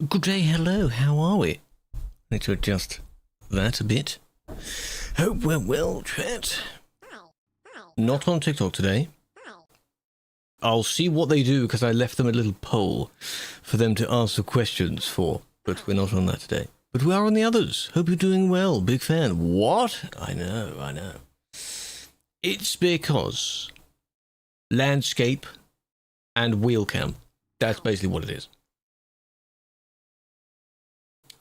Good day, hello, how are we? Need to adjust that a bit. Hope we're well, chat. Not on TikTok today. I'll see what they do because I left them a little poll for them to answer questions for, but we're not on that today. But we are on the others. Hope you're doing well. Big fan. What? I know. It's because landscape and wheel cam. That's basically what it is.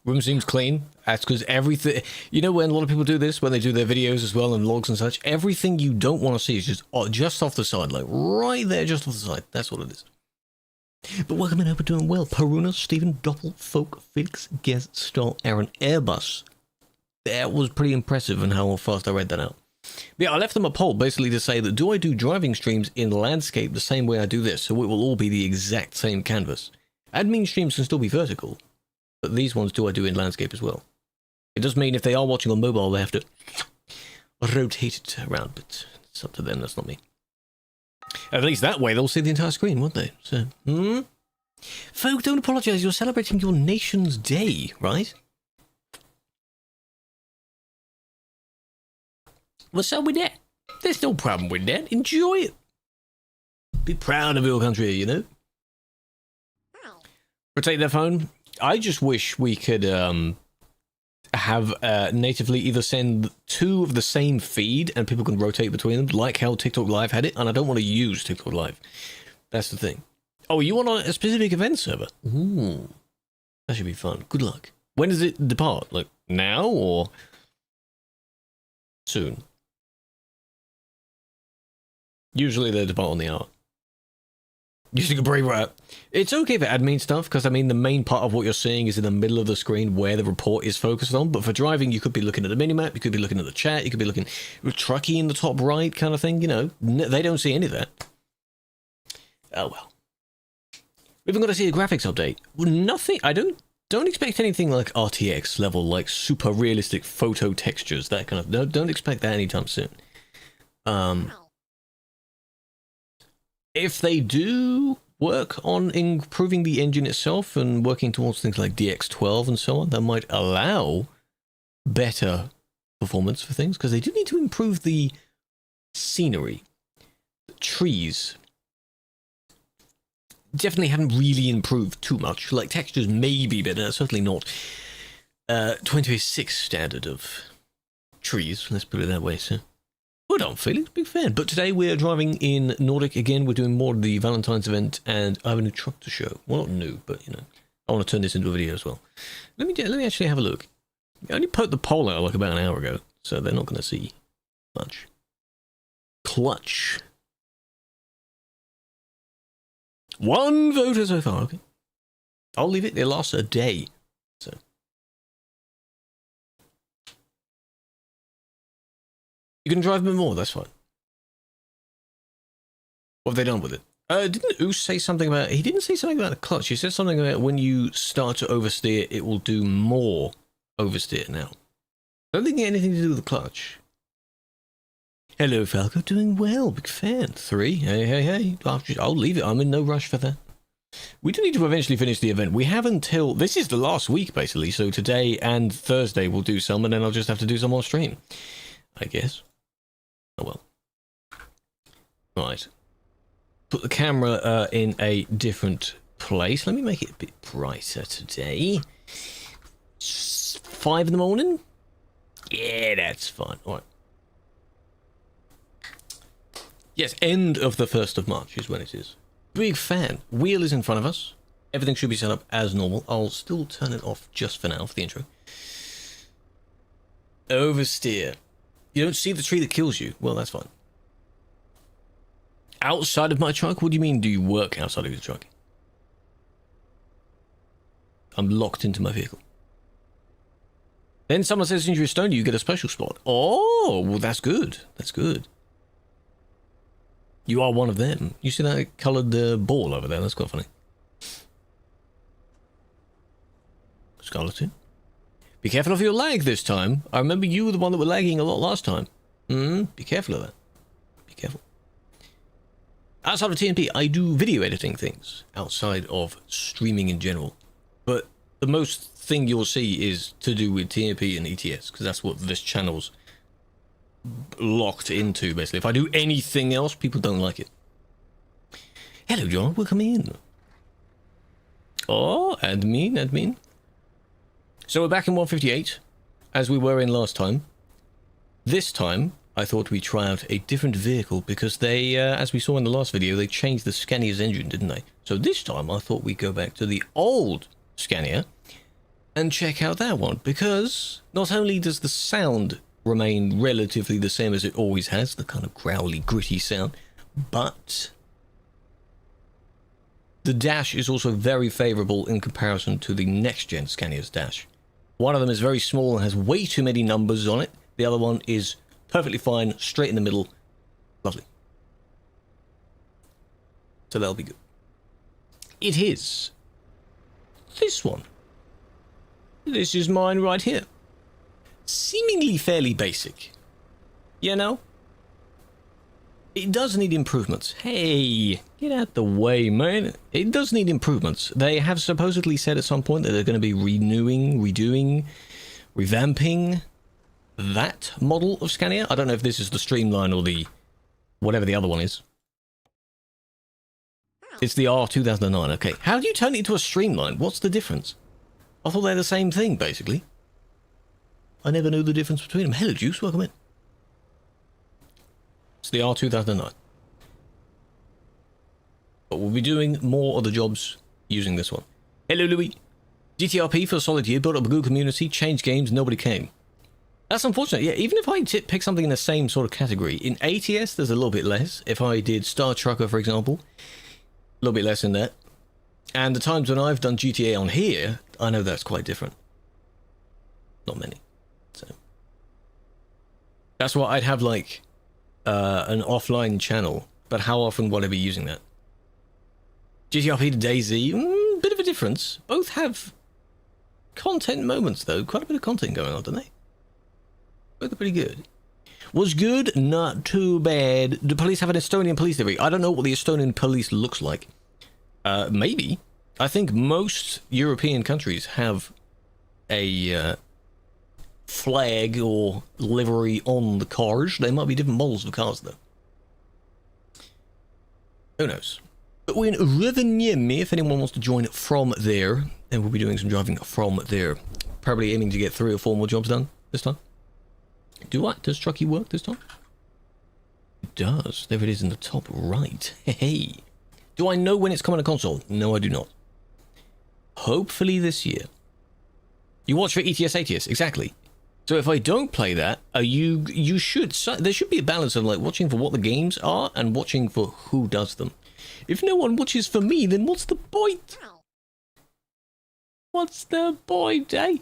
Room seems clean. That's because everything... You know when a lot of people do this, when they do their videos as well and vlogs and such, everything you don't want to see is just off the side, like right there, just off the side. That's what it is. But welcome in, hope you're doing well. Peruna, Stephen, Doppel, Folk, Felix, Gez, Stoll, Aaron, Airbus. That was pretty impressive in how fast I read that out. But yeah, I left them a poll basically to say that do I do driving streams in landscape the same way I do this, so it will all be the exact same canvas. Admin streams can still be vertical, but these ones do I do in landscape as well. It does mean if they are watching on mobile, they have to rotate it around, but it's up to them, that's not me. At least that way, they'll see the entire screen, won't they? So, Folk, don't apologise, you're celebrating your nation's day, right? What's up with that? There's no problem with that. Enjoy it. Be proud of your country, you know? Rotate their phone. I just wish we could have natively either send two of the same feed and people can rotate between them, like how TikTok Live had it, and I don't want to use TikTok Live. That's the thing. Oh, you want on a specific event server? Ooh. That should be fun. Good luck. When does it depart? Like, now or soon? Usually they depart on the hour. Using a brave rat. It's okay for admin stuff, because I mean the main part of what you're seeing is in the middle of the screen where the report is focused on, but for driving you could be looking at the minimap, you could be looking at the chat, you could be looking with Truckee in the top right kind of thing, you know. They don't see any of that. Oh well. We haven't got to see a graphics update. Well, nothing. I don't expect anything like RTX level, like super realistic photo textures, that kind of... No, don't expect that anytime soon. If they do work on improving the engine itself and working towards things like DX12 and so on, that might allow better performance for things, because they do need to improve the scenery. The trees definitely haven't really improved too much. Like, textures maybe, but certainly not 2026 standard of trees, let's put it that way, so... Well done, Felix, big fan. But today we're driving in Nordic again. We're doing more of the Valentine's event, and I have a new truck to show. Well, not new, but you know, I want to turn this into a video as well. Let me actually have a look. I only put the poll out like about an hour ago, so they're not going to see much. Clutch. One voter so far. Okay, I'll leave it. It lasts a day, so. You can drive a bit more, that's fine. What have they done with it? Didn't Oos say something about... He didn't say something about the clutch. He said something about when you start to oversteer, it will do more oversteer now. I don't think it had anything to do with the clutch. Hello, Falco. Doing well. Big fan. 3. Hey. I'll leave it. I'm in no rush for that. We do need to eventually finish the event. We have until... This is the last week, basically. So today and Thursday we'll do some, and then I'll just have to do some on stream, I guess. Oh well. Right. Put the camera in a different place. Let me make it a bit brighter today. 5 in the morning? Yeah, that's fine. Alright. Yes, end of the 1st of March is when it is. Big fan. Wheel is in front of us. Everything should be set up as normal. I'll still turn it off just for now for the intro. Oversteer. You don't see the tree that kills you. Well, that's fine. Outside of my truck? What do you mean, do you work outside of your truck? I'm locked into my vehicle. Then someone says, since you're a stoner, you get a special spot. Oh, well, that's good. That's good. You are one of them. You see that coloured ball over there? That's quite funny. Skeleton. Be careful of your lag this time. I remember you were the one that were lagging a lot last time. Be careful of that. Be careful. Outside of TNP, I do video editing things. Outside of streaming in general. But the most thing you'll see is to do with TMP and ETS, because that's what this channel's locked into, basically. If I do anything else, people don't like it. Hello, John. Welcome in. Oh, admin. So we're back in 158, as we were in last time. This time, I thought we'd try out a different vehicle, because they, as we saw in the last video, they changed the Scania's engine, didn't they? So this time, I thought we'd go back to the old Scania and check out that one, because not only does the sound remain relatively the same as it always has, the kind of growly, gritty sound, but the dash is also very favourable in comparison to the next-gen Scania's dash. One of them is very small and has way too many numbers on it. The other one is perfectly fine, straight in the middle. Lovely. So that'll be good. It is this one. This is mine right here. Seemingly fairly basic. You know? It does need improvements. Hey, get out the way, man. It does need improvements. They have supposedly said at some point that they're going to be renewing, redoing, revamping that model of Scania. I don't know if this is the Streamline or the whatever the other one is. It's the R2009. Okay, how do you turn it into a Streamline? What's the difference? I thought they're the same thing, basically. I never knew the difference between them. Hello, Juice. Welcome in. It's the R2009. But we'll be doing more of the jobs using this one. Hello, Louis. GTRP for a solid year, built up a good community, changed games, nobody came. That's unfortunate. Yeah, even if I pick something in the same sort of category, in ATS there's a little bit less. If I did Star Trucker, for example, a little bit less in that. And the times when I've done GTA on here, I know that's quite different. Not many. So that's why I'd have like an offline channel, but how often would I be using that? GTRP to DayZ, bit of a difference. Both have content moments though, quite a bit of content going on, don't they? Both are pretty good. Was good, not too bad. Do police have an Estonian police livery? I don't know what the Estonian police looks like. Maybe. I think most European countries have a flag or livery on the cars. They might be different models of cars, though. Who knows? But we're in Rovaniemi, if anyone wants to join from there, and we'll be doing some driving from there. Probably aiming to get 3 or 4 more jobs done this time. Do what? Does Trucky work this time? It does. There it is in the top right. Hey. Do I know when it's coming to console? No, I do not. Hopefully this year. You watch for ETS, ATS, exactly. So if I don't play that, you should. There should be a balance of like watching for what the games are and watching for who does them. If no one watches for me, then what's the point? What's the point, eh?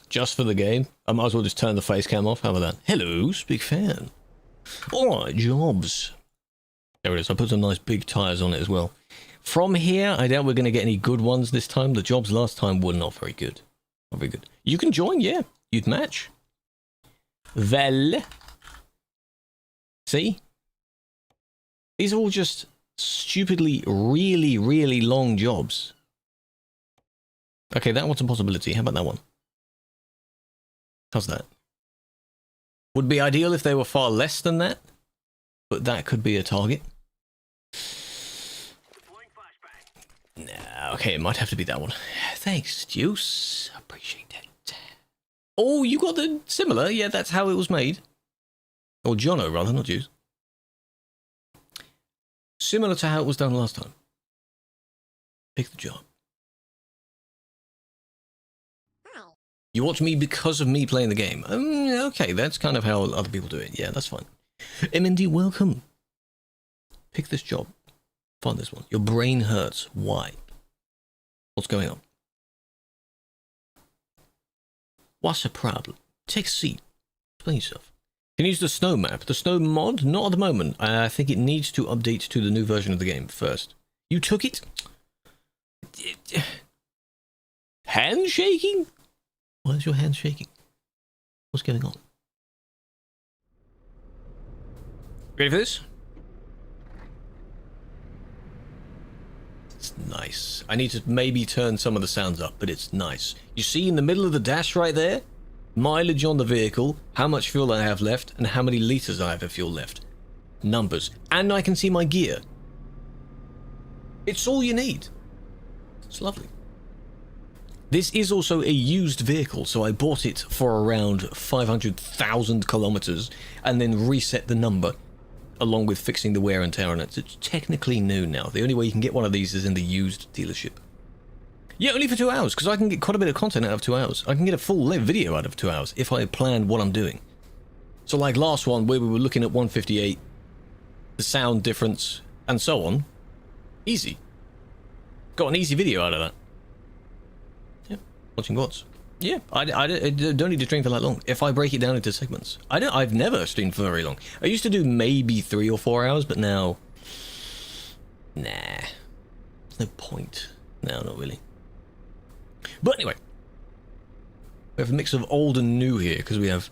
Just for the game? I might as well just turn the face cam off. How about that? Hello, big fan. Alright, jobs. There it is. I put some nice big tires on it as well. From here, I doubt we're going to get any good ones this time. The jobs last time were not very good. Not very good. You can join, yeah. You'd match. Well. See? These are all just stupidly, really, really long jobs. Okay, that one's a possibility. How about that one? How's that? Would be ideal if they were far less than that, but that could be a target. Nah, okay, it might have to be that one. Thanks, Juice. Appreciate that. Oh, you got the similar? Yeah, that's how it was made. Or Jono, rather, not Juice. Similar to how it was done last time. Pick the job. You watch me because of me playing the game. Okay, that's kind of how other people do it. Yeah, that's fine. MND, welcome. Pick this job. Find this one. Your brain hurts. Why? What's going on? What's the problem? Take a seat. Explain yourself. Can you use the snow map? The snow mod? Not at the moment. I think it needs to update to the new version of the game first. You took it? Handshaking? Why is your hand shaking? What's going on? Ready for this? It's nice. I need to maybe turn some of the sounds up, but it's nice. You see in the middle of the dash right there? Mileage on the vehicle, how much fuel I have left, and how many liters I have of fuel left. Numbers. And I can see my gear. It's all you need. It's lovely. This is also a used vehicle, so I bought it for around 500,000 kilometers and then reset the number along with fixing the wear and tear on it. It's technically new now. The only way you can get one of these is in the used dealership. Yeah, only for 2 hours, because I can get quite a bit of content out of 2 hours. I can get a full live video out of 2 hours if I plan what I'm doing. So like last one where we were looking at 158, the sound difference, and so on. Easy. Got an easy video out of that. Yeah, watching VODs. Yeah, I don't need to stream for that long. If I break it down into segments. I've never streamed for very long. I used to do maybe 3 or 4 hours, but now... Nah. There's no point. No, not really. But anyway. We have a mix of old and new here, because we have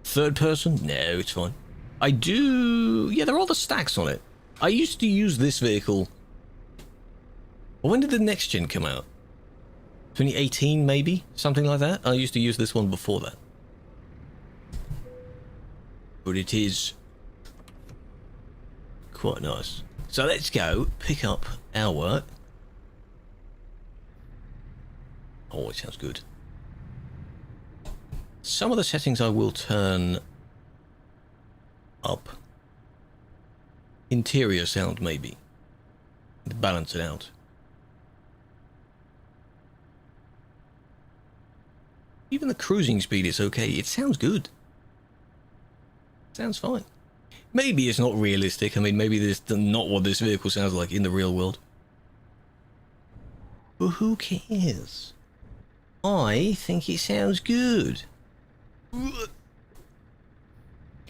third person. No, it's fine. I do... Yeah, there are the stacks on it. I used to use this vehicle... When did the next gen come out? 2018 maybe? Something like that? I used to use this one before that. But it is quite nice. So let's go pick up our... Oh, it sounds good. Some of the settings I will turn up. Interior sound maybe. To balance it out. Even the cruising speed is okay. It sounds good. Sounds fine. Maybe it's not realistic. I mean, maybe this is not what this vehicle sounds like in the real world. But who cares? I think it sounds good.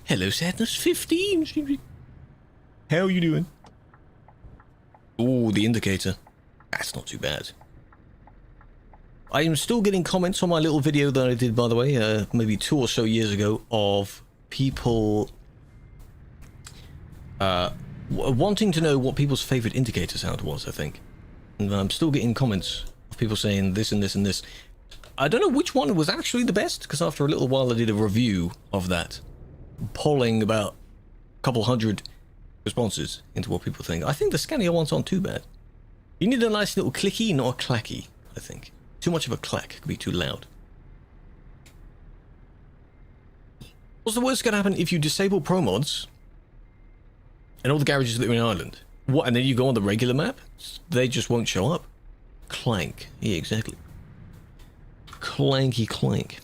Hello, Sadness 15. How are you doing? Oh, the indicator. That's not too bad. I am still getting comments on my little video that I did, by the way, maybe 2 or so years ago, of people wanting to know what people's favourite indicator sound was, I think. And I'm still getting comments of people saying this and this and this. I don't know which one was actually the best, because after a little while I did a review of that, polling about a couple hundred responses into what people think. I think the Scania ones aren't too bad. You need a nice little clicky, not a clacky, I think. Too much of a clack could be too loud. What's the worst that can happen if you disable pro mods and all the garages that are in Ireland? What, and then you go on the regular map? They just won't show up. Clank. Yeah, exactly. Clanky clank.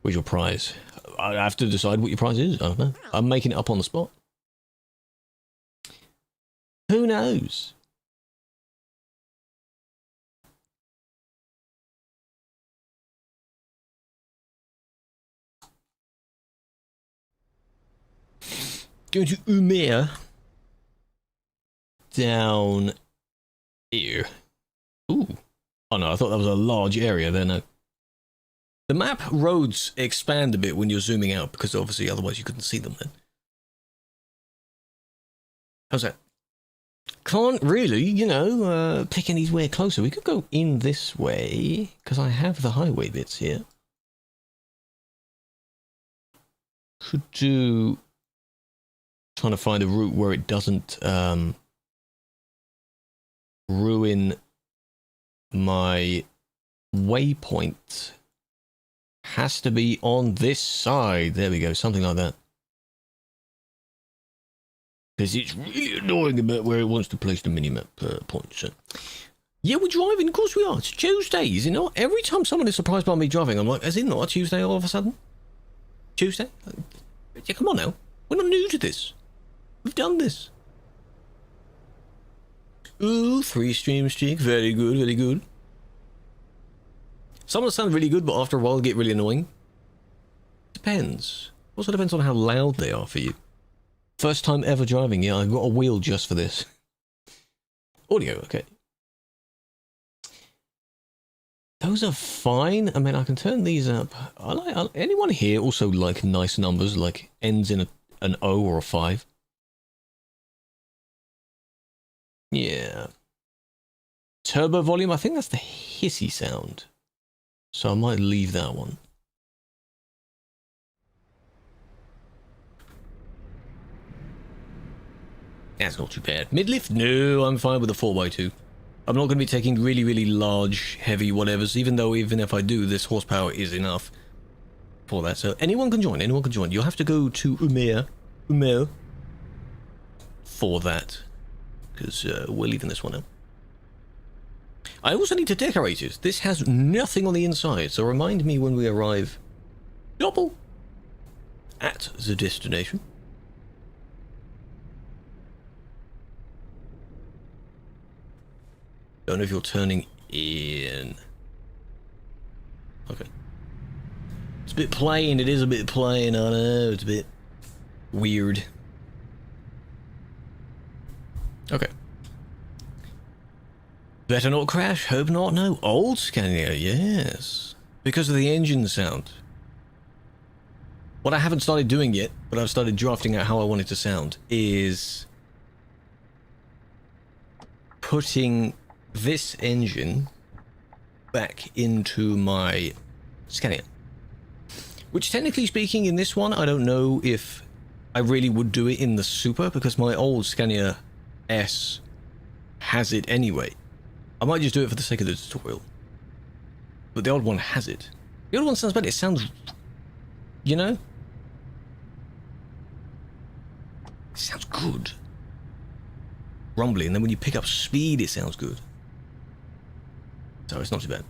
Where's your prize? I have to decide what your prize is. I don't know. I'm making it up on the spot. Who knows? Going to Umea down here. Ooh. Oh no, I thought that was a large area there. No. The map roads expand a bit when you're zooming out because obviously otherwise you couldn't see them then. How's that? Can't really, you know, pick anywhere closer. We could go in this way because I have the highway bits here. Could do... Trying to find a route where it doesn't ruin my waypoint. Has to be on this side. There we go, something like that. Because it's really annoying about where it wants to place the minimap point. So. Yeah, we're driving. Of course we are. It's Tuesdays, you know. Every time someone is surprised by me driving, I'm like, is it not a Tuesday all of a sudden? Tuesday? Yeah, come on now. We're not new to this. We've done this. Ooh, 3 stream streak. Very good, very good. Some of them sound really good, but after a while get really annoying. Depends. Also depends on how loud they are for you. First time ever driving, yeah, I've got a wheel just for this. Audio, okay. Those are fine. I mean, I can turn these up. Anyone here also like nice numbers, like ends in a an O or a 5. Yeah. Turbo volume, I think that's the hissy sound. So I might leave that one. That's not too bad. Midlift? No, I'm fine with a 4x2. I'm not going to be taking really, really large, heavy whatevers, even if I do, this horsepower is enough for that. So anyone can join, anyone can join. You'll have to go to Umer for that, because we're leaving this one out. I also need to decorate it. This has nothing on the inside, so remind me when we arrive double at the destination. Don't know if you're turning in. Okay. It's a bit plain, it is a bit plain, I know, it's a bit weird. Okay. Better not crash, hope not, no. Old Scania, yes. Because of the engine sound. What I haven't started doing yet, but I've started drafting out how I want it to sound, is putting this engine back into my Scania. Which, technically speaking, in this one, I don't know if I really would do it in the Super, because my old Scania S has it anyway. I might just do it for the sake of the tutorial. But the old one has it. The old one sounds better. It sounds, you know? It sounds good. Rumbly, and then when you pick up speed, it sounds good. So it's not too bad.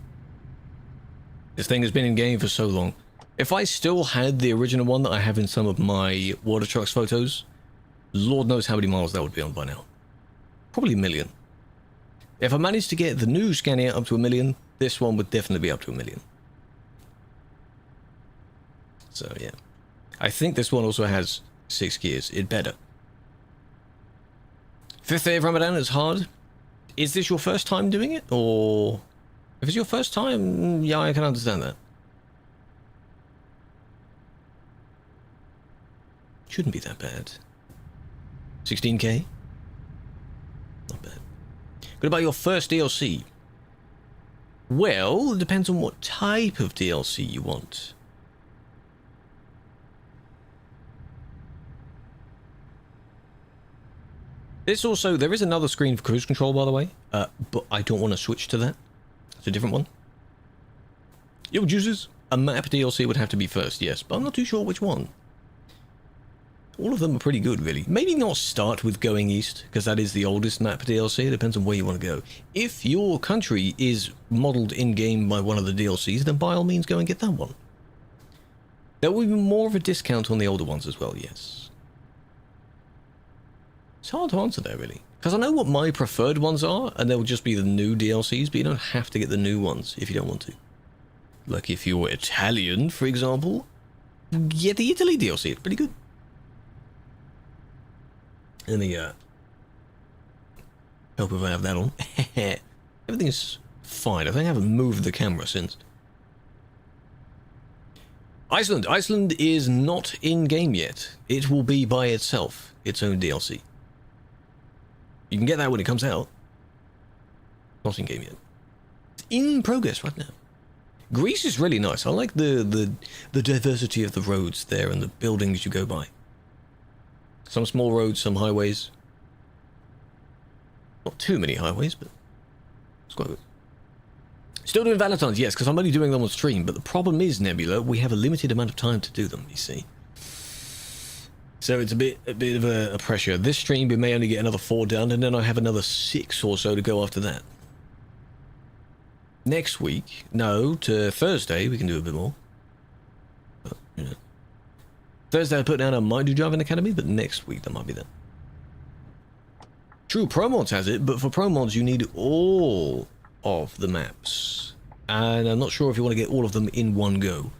This thing has been in game for so long. If I still had the original one that I have in some of my water trucks photos, Lord knows how many miles that would be on by now. Probably 1 million. If I managed to get the new Scania up to 1 million, this one would definitely be up to 1 million. So yeah. I think this one also has 6 gears. It better. 5th day of Ramadan is hard. Is this your first time doing it? Or if it's your first time, yeah, I can understand that. Shouldn't be that bad. 16k? Not bad. What about your first DLC? Well, it depends on what type of DLC you want. There is another screen for cruise control, by the way, but I don't want to switch to that. It's a different one. Yo, juices. A map DLC would have to be first, yes, but I'm not too sure which one. All of them are pretty good, really. Maybe not start with Going East, because that is the oldest map DLC. It depends on where you want to go. If your country is modeled in-game by one of the DLCs, then by all means go and get that one. There will be more of a discount on the older ones as well, yes. It's hard to answer there, really. Because I know what my preferred ones are, and they'll just be the new DLCs, but you don't have to get the new ones if you don't want to. Like if you're Italian, for example, get the Italy DLC. It's pretty good. Let me hope if I have that on. Everything's fine. I think I haven't moved the camera since. Iceland. Iceland is not in game yet. It will be by itself, its own DLC. You can get that when it comes out. Not in game yet. It's in progress right now. Greece is really nice. I like the diversity of the roads there and the buildings you go by. Some small roads, some highways. Not too many highways, but it's quite good. Still doing Valentines, yes, because I'm only doing them on stream, but the problem is, Nebula, we have a limited amount of time to do them, you see. So it's a bit of a pressure. This stream, we may only get another 4 done, and then I have another 6 or so to go after that. Next week, no, to Thursday, we can do a bit more. But, you know. Thursday I put down a might do Driving Academy, but next week that might be that. True, ProMods has it, but for ProMods you need all of the maps. And I'm not sure if you want to get all of them in one go.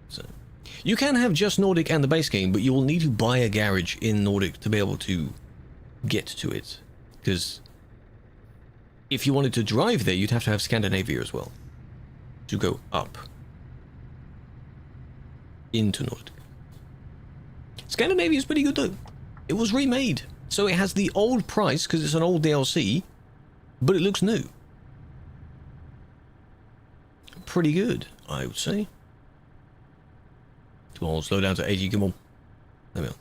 So you can have just Nordic and the base game, but you will need to buy a garage in Nordic to be able to get to it. Because if you wanted to drive there, you'd have to have Scandinavia as well. To go up into Nordic. Scandinavia's pretty good though. It was remade, so it has the old price because it's an old DLC, but it looks new. Pretty good, I would say. Come on, slow down to 80, come on. There we go.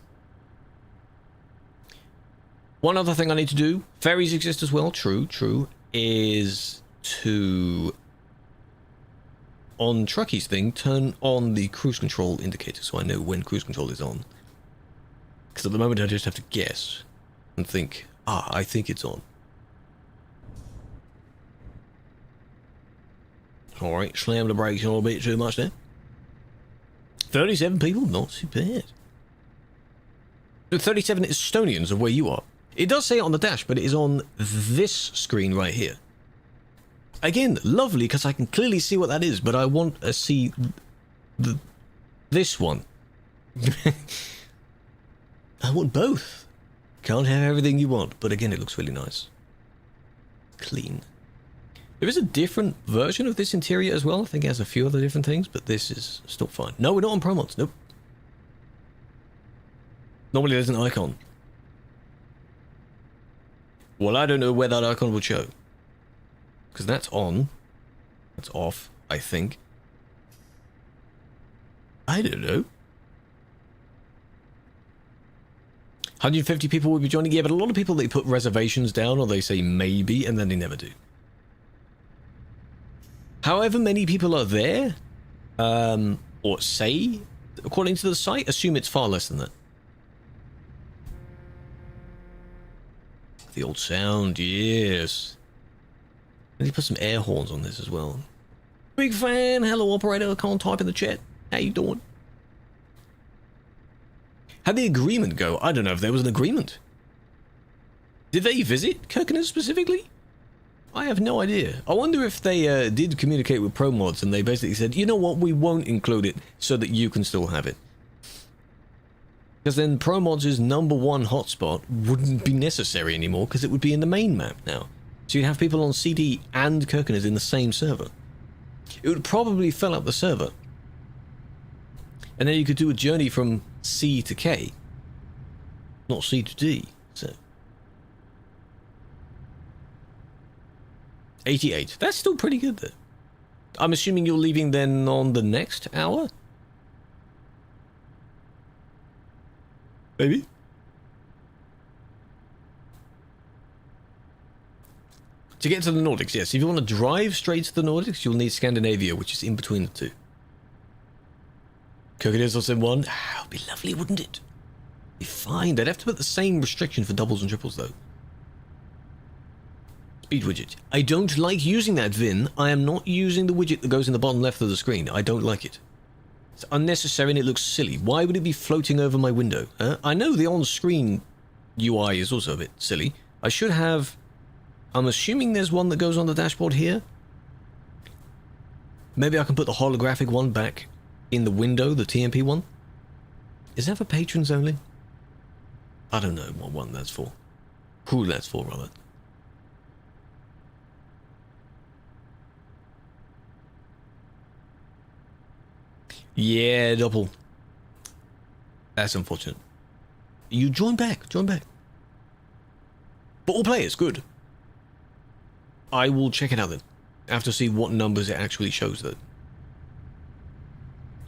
One other thing I need to do, ferries exist as well, true, is to, on Trucky's thing, turn on the cruise control indicator so I know when cruise control is on. Because at the moment I just have to guess and think, I think it's on. Alright, slam the brakes a little bit too much there. 37 people, not too bad. 37 Estonians of where you are. It does say it on the dash, but it is on this screen right here. Again, lovely, because I can clearly see what that is, but I want to see this one. I want both. Can't have everything you want, but again, it looks really nice. Clean. There is a different version of this interior as well. I think it has a few other different things, but this is still fine. No, we're not on promods. Nope. Normally there's an icon. Well, I don't know where that icon would show. Because that's on. That's off, I think. I don't know. 150 people will be joining. Yeah, but a lot of people, they put reservations down or they say maybe and then they never do. However many people are there, or say, according to the site, assume it's far less than that. The old sound, yes. Let me put some air horns on this as well. Big fan, hello operator, can't type in the chat. How you doing? How'd the agreement go? I don't know if there was an agreement. Did they visit Kirkenes specifically? I have no idea. I wonder if they did communicate with ProMods and they basically said, you know what, we won't include it so that you can still have it. Because then ProMods' #1 hotspot wouldn't be necessary anymore because it would be in the main map now. So you'd have people on CD and Kirkenes in the same server. It would probably fill up the server. And then you could do a journey from C to K. Not C to D. So 88. That's still pretty good though. I'm assuming you're leaving then on the next hour? Maybe? To get to the Nordics, yes. If you want to drive straight to the Nordics, you'll need Scandinavia, which is in between the two. Kirkenes also one. Ah, it'd be lovely, wouldn't it? Be fine. They'd have to put the same restriction for doubles and triples, though. Speed widget. I don't like using that, Vin. I am not using the widget that goes in the bottom left of the screen. I don't like it. It's unnecessary and it looks silly. Why would it be floating over my window? I know the on-screen UI is also a bit silly. I should have... I'm assuming there's one that goes on the dashboard here. Maybe I can put the holographic one back in the window, the TMP one. Is that for patrons only? I don't know what one that's for. Who that's for, rather. Yeah, double. That's unfortunate. You join back, join back. But all players, good. I will check it out then. I have to see what numbers it actually shows though.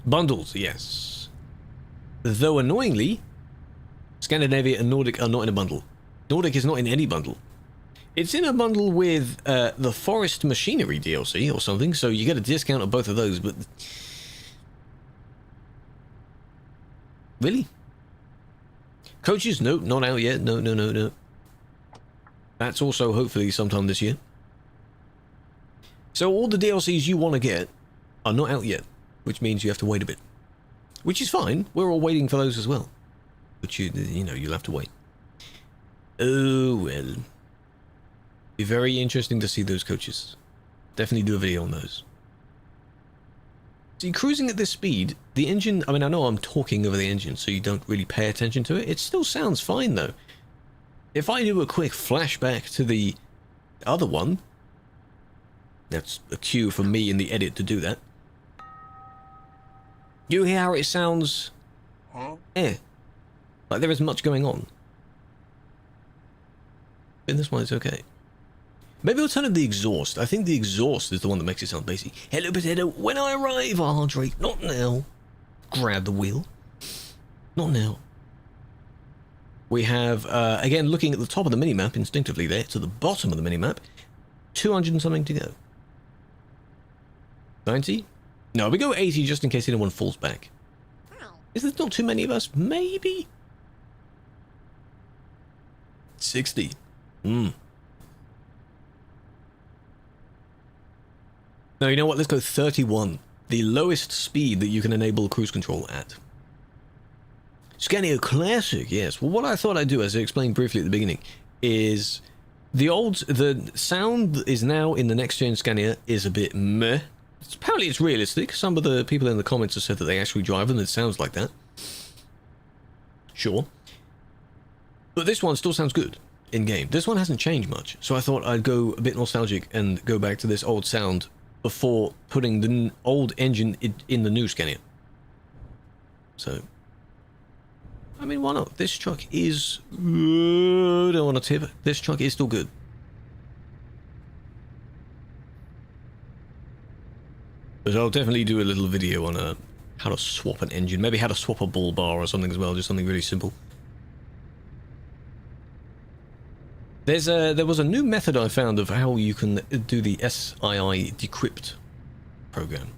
Bundles, yes. Though annoyingly, Scandinavia and Nordic are not in a bundle. Nordic is not in any bundle. It's in a bundle with the Forest Machinery DLC or something, so you get a discount on both of those, but... Really? Coaches? No, not out yet. No. That's also hopefully sometime this year. So all the DLCs you want to get are not out yet, which means you have to wait a bit. Which is fine. We're all waiting for those as well. But you know, you'll have to wait. Oh, well. Be very interesting to see those coaches. Definitely do a video on those. See, cruising at this speed, the engine... I mean, I know I'm talking over the engine, so you don't really pay attention to it. It still sounds fine, though. If I do a quick flashback to the other one... That's a cue for me in the edit to do that. You hear how it sounds... Huh? Like, there isn't much going on. In this one, it's okay. Maybe I'll turn up the exhaust. I think the exhaust is the one that makes it sound bassy. Hello, potato. When I arrive, Andre. Not now. Grab the wheel. Not now. We have, again, looking at the top of the minimap instinctively there, to the bottom of the minimap, 200 and something to go. 90? No, we go 80 just in case anyone falls back. Is there not too many of us? Maybe? 60. No, you know what? Let's go 31. The lowest speed that you can enable cruise control at. Scania Classic, yes. Well, what I thought I'd do, as I explained briefly at the beginning, is the sound is now in the next-gen Scania is a bit meh. Apparently it's realistic. Some of the people in the comments have said that they actually drive them and it sounds like that. Sure. But this one still sounds good in-game. This one hasn't changed much, so I thought I'd go a bit nostalgic and go back to this old sound before putting the old engine in the new Scania. So, I mean, why not? This truck is... I don't want to tip. This truck is still good. But I'll definitely do a little video on how to swap an engine. Maybe how to swap a bull bar or something as well. Just something really simple. There was a new method I found of how you can do the SII decrypt program.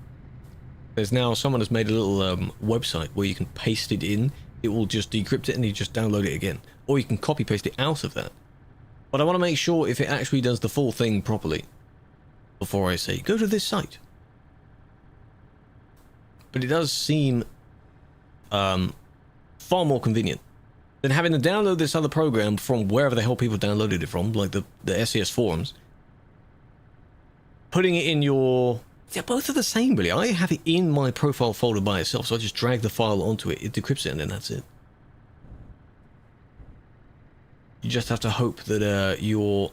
There's now someone has made a little website where you can paste it in. It will just decrypt it and you just download it again. Or you can copy paste it out of that. But I want to make sure if it actually does the full thing properly before I say, go to this site. But it does seem far more convenient than having to download this other program from wherever the hell people downloaded it from, like the SES forums. Putting it in your... Yeah, both are the same, really. I have it in my profile folder by itself, so I just drag the file onto it, it decrypts it, and then that's it. You just have to hope that your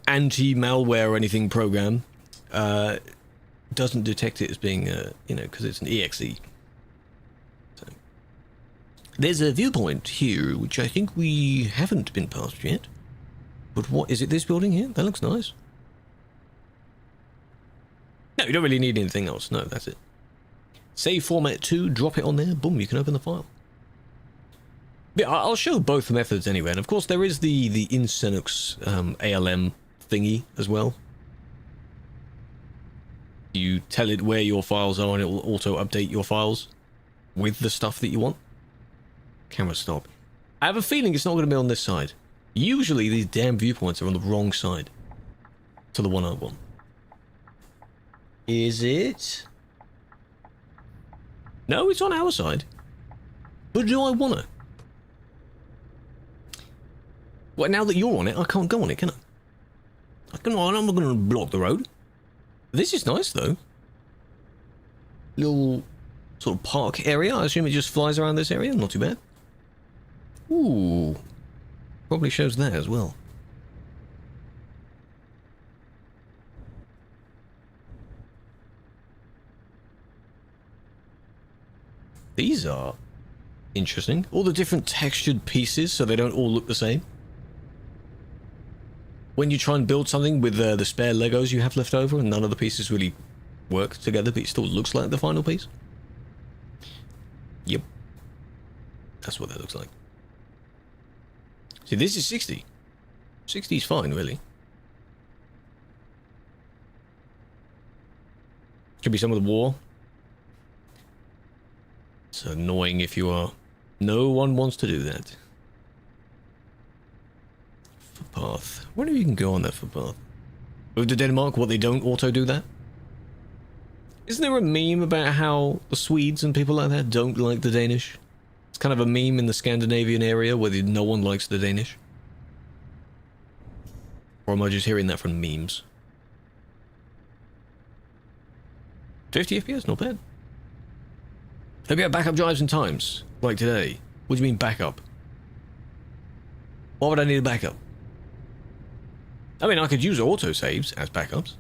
anti-malware or anything program doesn't detect it as being, you know, because it's an EXE. So. There's a viewpoint here, which I think we haven't been past yet. But what, is it this building here? That looks nice. No, you don't really need anything else. No, that's it. Save format 2, drop it on there, boom, you can open the file. But I'll show both methods anyway, and of course there is the Insenux ALM thingy as well. You tell it where your files are and it will auto-update your files with the stuff that you want. Camera stop. I have a feeling it's not going to be on this side. Usually these damn viewpoints are on the wrong side to the one I want. Is it? No, it's on our side. But do I want to? Well, now that you're on it, I can't go on it, can I? I'm not going to block the road. This is nice, though. Little sort of park area. I assume it just flies around this area. Not too bad. Ooh. Probably shows that as well. These are interesting. All the different textured pieces, so they don't all look the same. When you try and build something with the spare Legos you have left over and none of the pieces really work together, but it still looks like the final piece. Yep. That's what that looks like. See, this is 60. 60 is fine, really. Could be some of the war. It's annoying if you are... No one wants to do that. Footpath. I wonder if you can go on that footpath. Move to Denmark, what, they don't auto-do that? Isn't there a meme about how the Swedes and people like that don't like the Danish? It's kind of a meme in the Scandinavian area where no one likes the Danish. Or am I just hearing that from memes? 50 FPS, not bad. Hope you have backup drives and times, like today. What do you mean backup? Why would I need a backup? I mean, I could use autosaves as backups.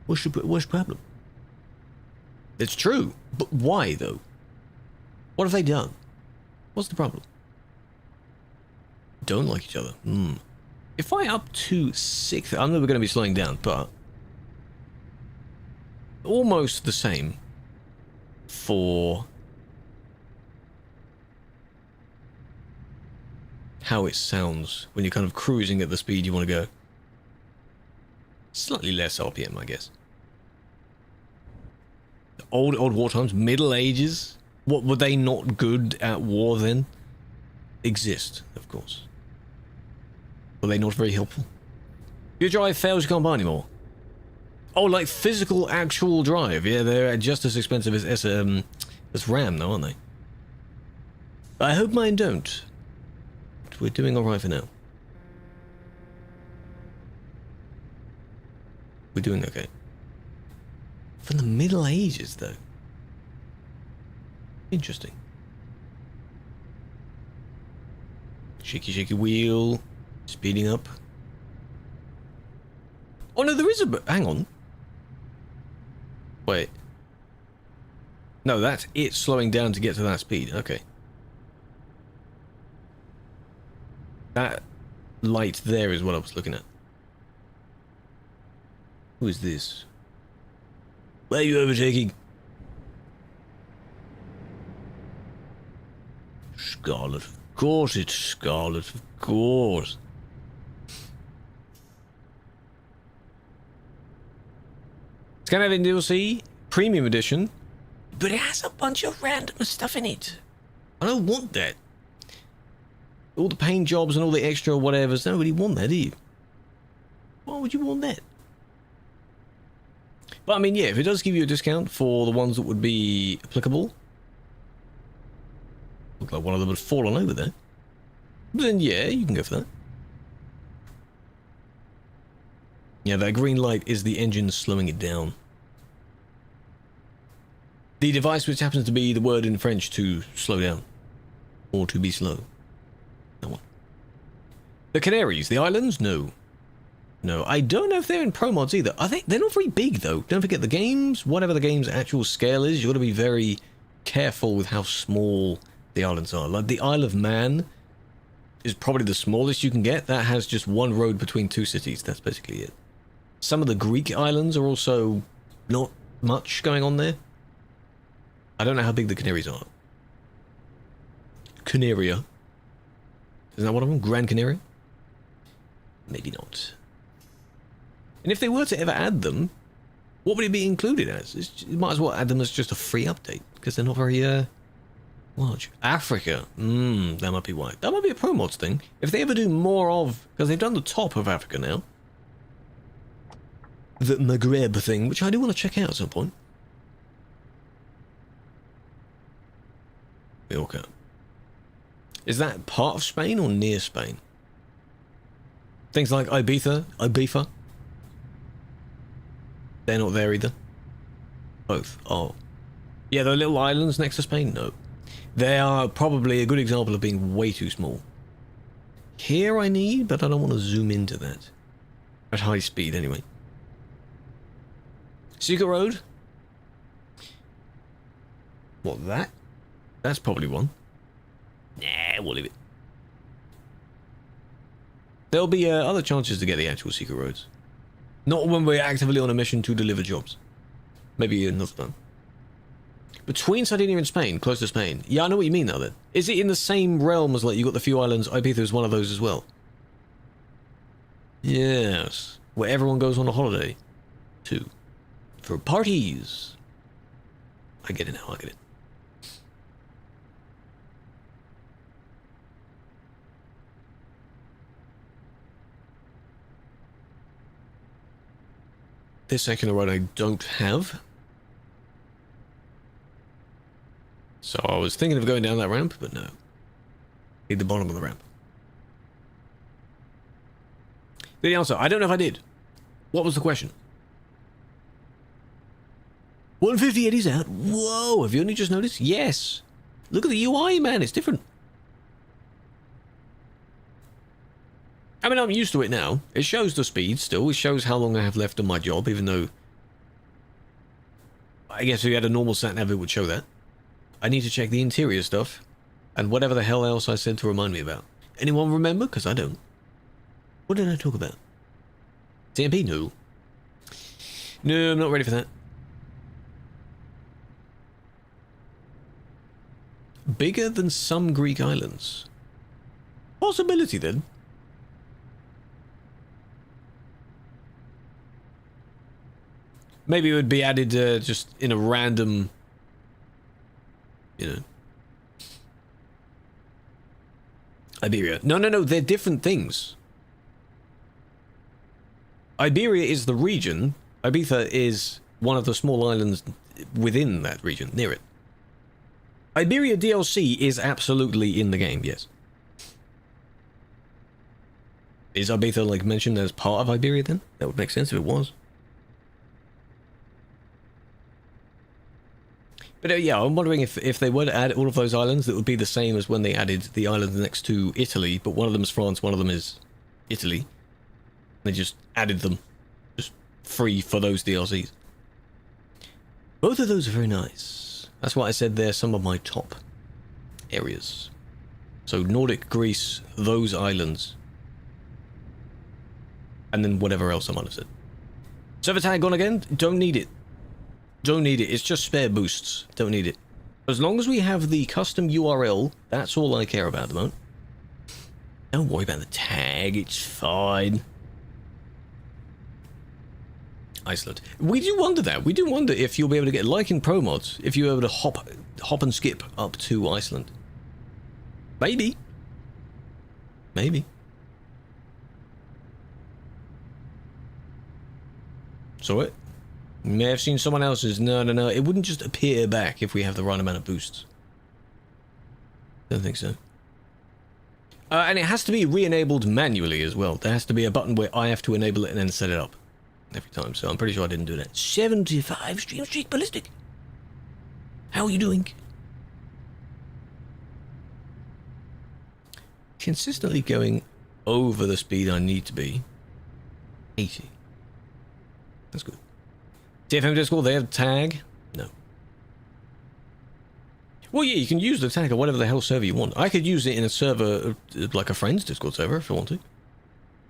What's the problem? It's true. But why, though? What have they done? What's the problem? Don't like each other. If I up to 6... I know we're going to be slowing down, but... almost the same for... how it sounds when you're kind of cruising at the speed you want to go. Slightly less RPM, I guess. Old war times, Middle Ages. What, were they not good at war then? Exist, of course. Were they not very helpful? If your drive fails, you can't buy anymore. Oh, like physical, actual drive. Yeah, they're just as expensive as RAM, though, aren't they? I hope mine don't. But we're doing alright for now. We're doing okay. From the Middle Ages, though. Interesting. Shaky, shaky wheel. Speeding up. Oh, no, there is a... hang on. Wait. No, that's it slowing down to get to that speed. Okay. That light there is what I was looking at. Who is this? Where are you overtaking? Scarlet. Of course it's Scarlet. Of course. Scandinavian DLC, Premium Edition, but it has a bunch of random stuff in it. I don't want that. All the paint jobs and all the extra whatevers, nobody want that, do you? Why would you want that? But I mean, yeah, if it does give you a discount for the ones that would be applicable, look like one of them had fallen over there, then yeah, you can go for that. Yeah, that green light is the engine slowing it down. The device which happens to be the word in French to slow down. Or to be slow. That one. The Canaries, the islands? No. No, I don't know if they're in pro mods either. I think they're not very big though. Don't forget the games, whatever the game's actual scale is, you've got to be very careful with how small the islands are. Like the Isle of Man is probably the smallest you can get. That has just one road between two cities. That's basically it. Some of the Greek islands are also not much going on there. I don't know how big the Canaries are. Canaria. Isn't that one of them? Gran Canaria? Maybe not. And if they were to ever add them, what would it be included as? You might as well add them as just a free update, because they're not very large. Africa. That might be why. That might be a pro mods thing. If they ever do more of... because they've done the top of Africa now. The Maghreb thing, which I do want to check out at some point. Mallorca. Is that part of Spain or near Spain? Things like Ibiza. They're not there either. Both. Oh. Yeah, the little islands next to Spain? No. They are probably a good example of being way too small. Here I need, but I don't want to zoom into that. At high speed, anyway. Secret Road? What, that? That's probably one. Nah, we'll leave it. There'll be other chances to get the actual secret roads. Not when we're actively on a mission to deliver jobs. Maybe another time. Between Sardinia and Spain, close to Spain. Yeah, I know what you mean now then. Is it in the same realm as, like, you got the few islands? Ibiza is one of those as well. Yes. Where everyone goes on a holiday. To. For parties. I get it now, I get it. This secular road I don't have. So I was thinking of going down that ramp, but no. Need the bottom of the ramp. The answer, I don't know if I did. What was the question? 158 is out. Whoa, have you only just noticed? Yes. Look at the UI, man, it's different. I mean, I'm used to it now. It shows the speed still. It shows how long I have left on my job, even though I guess if you had a normal sat-nav, it would show that. I need to check the interior stuff. And whatever the hell else I said to remind me about. Anyone remember? Because I don't. What did I talk about? TMP? No. No, I'm not ready for that. Bigger than some Greek islands. Possibility, then. Maybe it would be added just in a random, you know. Iberia. No, they're different things. Iberia is the region. Ibiza is one of the small islands within that region, near it. Iberia DLC is absolutely in the game, yes. Is Ibiza, like, mentioned as part of Iberia, then? That would make sense if it was. But yeah, I'm wondering if they were to add all of those islands, it would be the same as when they added the islands next to Italy, but one of them is France, one of them is Italy. They just added them, just free for those DLCs. Both of those are very nice. That's why I said they're some of my top areas. So Nordic, Greece, those islands. And then whatever else I might have said. Server tag gone again? Don't need it. Don't need it. It's just spare boosts. Don't need it. As long as we have the custom URL, that's all I care about at the moment. Don't worry about the tag. It's fine. Iceland. We do wonder that. We do wonder if you'll be able to get, like in Pro Mods, if you're able to hop and skip up to Iceland. Maybe. Maybe. Saw it? You may have seen someone else's. No. It wouldn't just appear back if we have the right amount of boosts. Don't think so. And it has to be re-enabled manually as well. There has to be a button where I have to enable it and then set it up every time. So I'm pretty sure I didn't do that. 75 Stream Streak Ballistic. How are you doing? Consistently going over the speed I need to be. 80. That's good. TFM Discord, they have a tag? No. Well, yeah, you can use the tag on whatever the hell server you want. I could use it in a server, like a friend's Discord server, if I want to.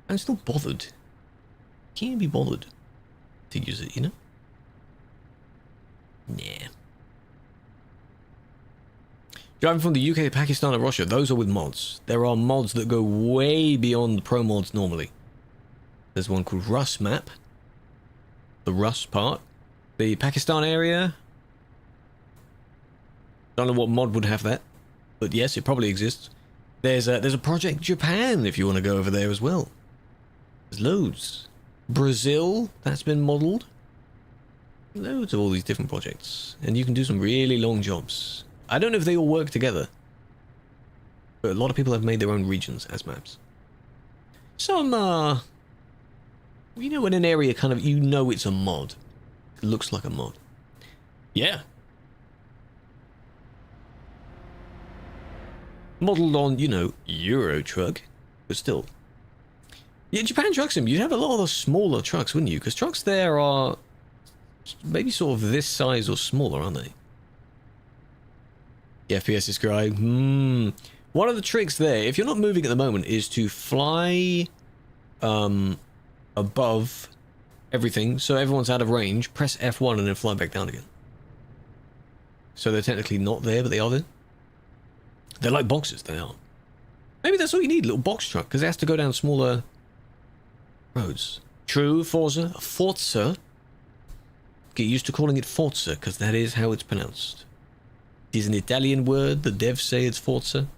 I'm still bothered. Can't be bothered to use it, you know? Nah. Driving from the UK to Pakistan and Russia, those are with mods. There are mods that go way beyond pro mods normally. There's one called Rus Map. The Rus part. The Pakistan area. Don't know what mod would have that, but yes, it probably exists. There's a Project Japan if you want to go over there as well. There's loads. Brazil, that's been modeled. Loads of all these different projects, and you can do some really long jobs. I don't know if they all work together, but a lot of people have made their own regions as maps. Some you know, in an area kind of, you know it's a mod. It looks like a mod. Yeah. Modeled on, you know, Euro truck, but still. Yeah, Japan Truck Sim, you'd have a lot of the smaller trucks, wouldn't you? Because trucks there are maybe sort of this size or smaller, aren't they? The FPS is great. One of the tricks there, if you're not moving at the moment, is to fly above everything, so everyone's out of range, press F1 and then fly back down again. So they're technically not there, but they are there. They're like boxes, they are. Maybe that's all you need, a little box truck, because it has to go down smaller roads. True, Forza. Forza. Get used to calling it Forza, because that is how it's pronounced. It is an Italian word, the devs say it's Forza.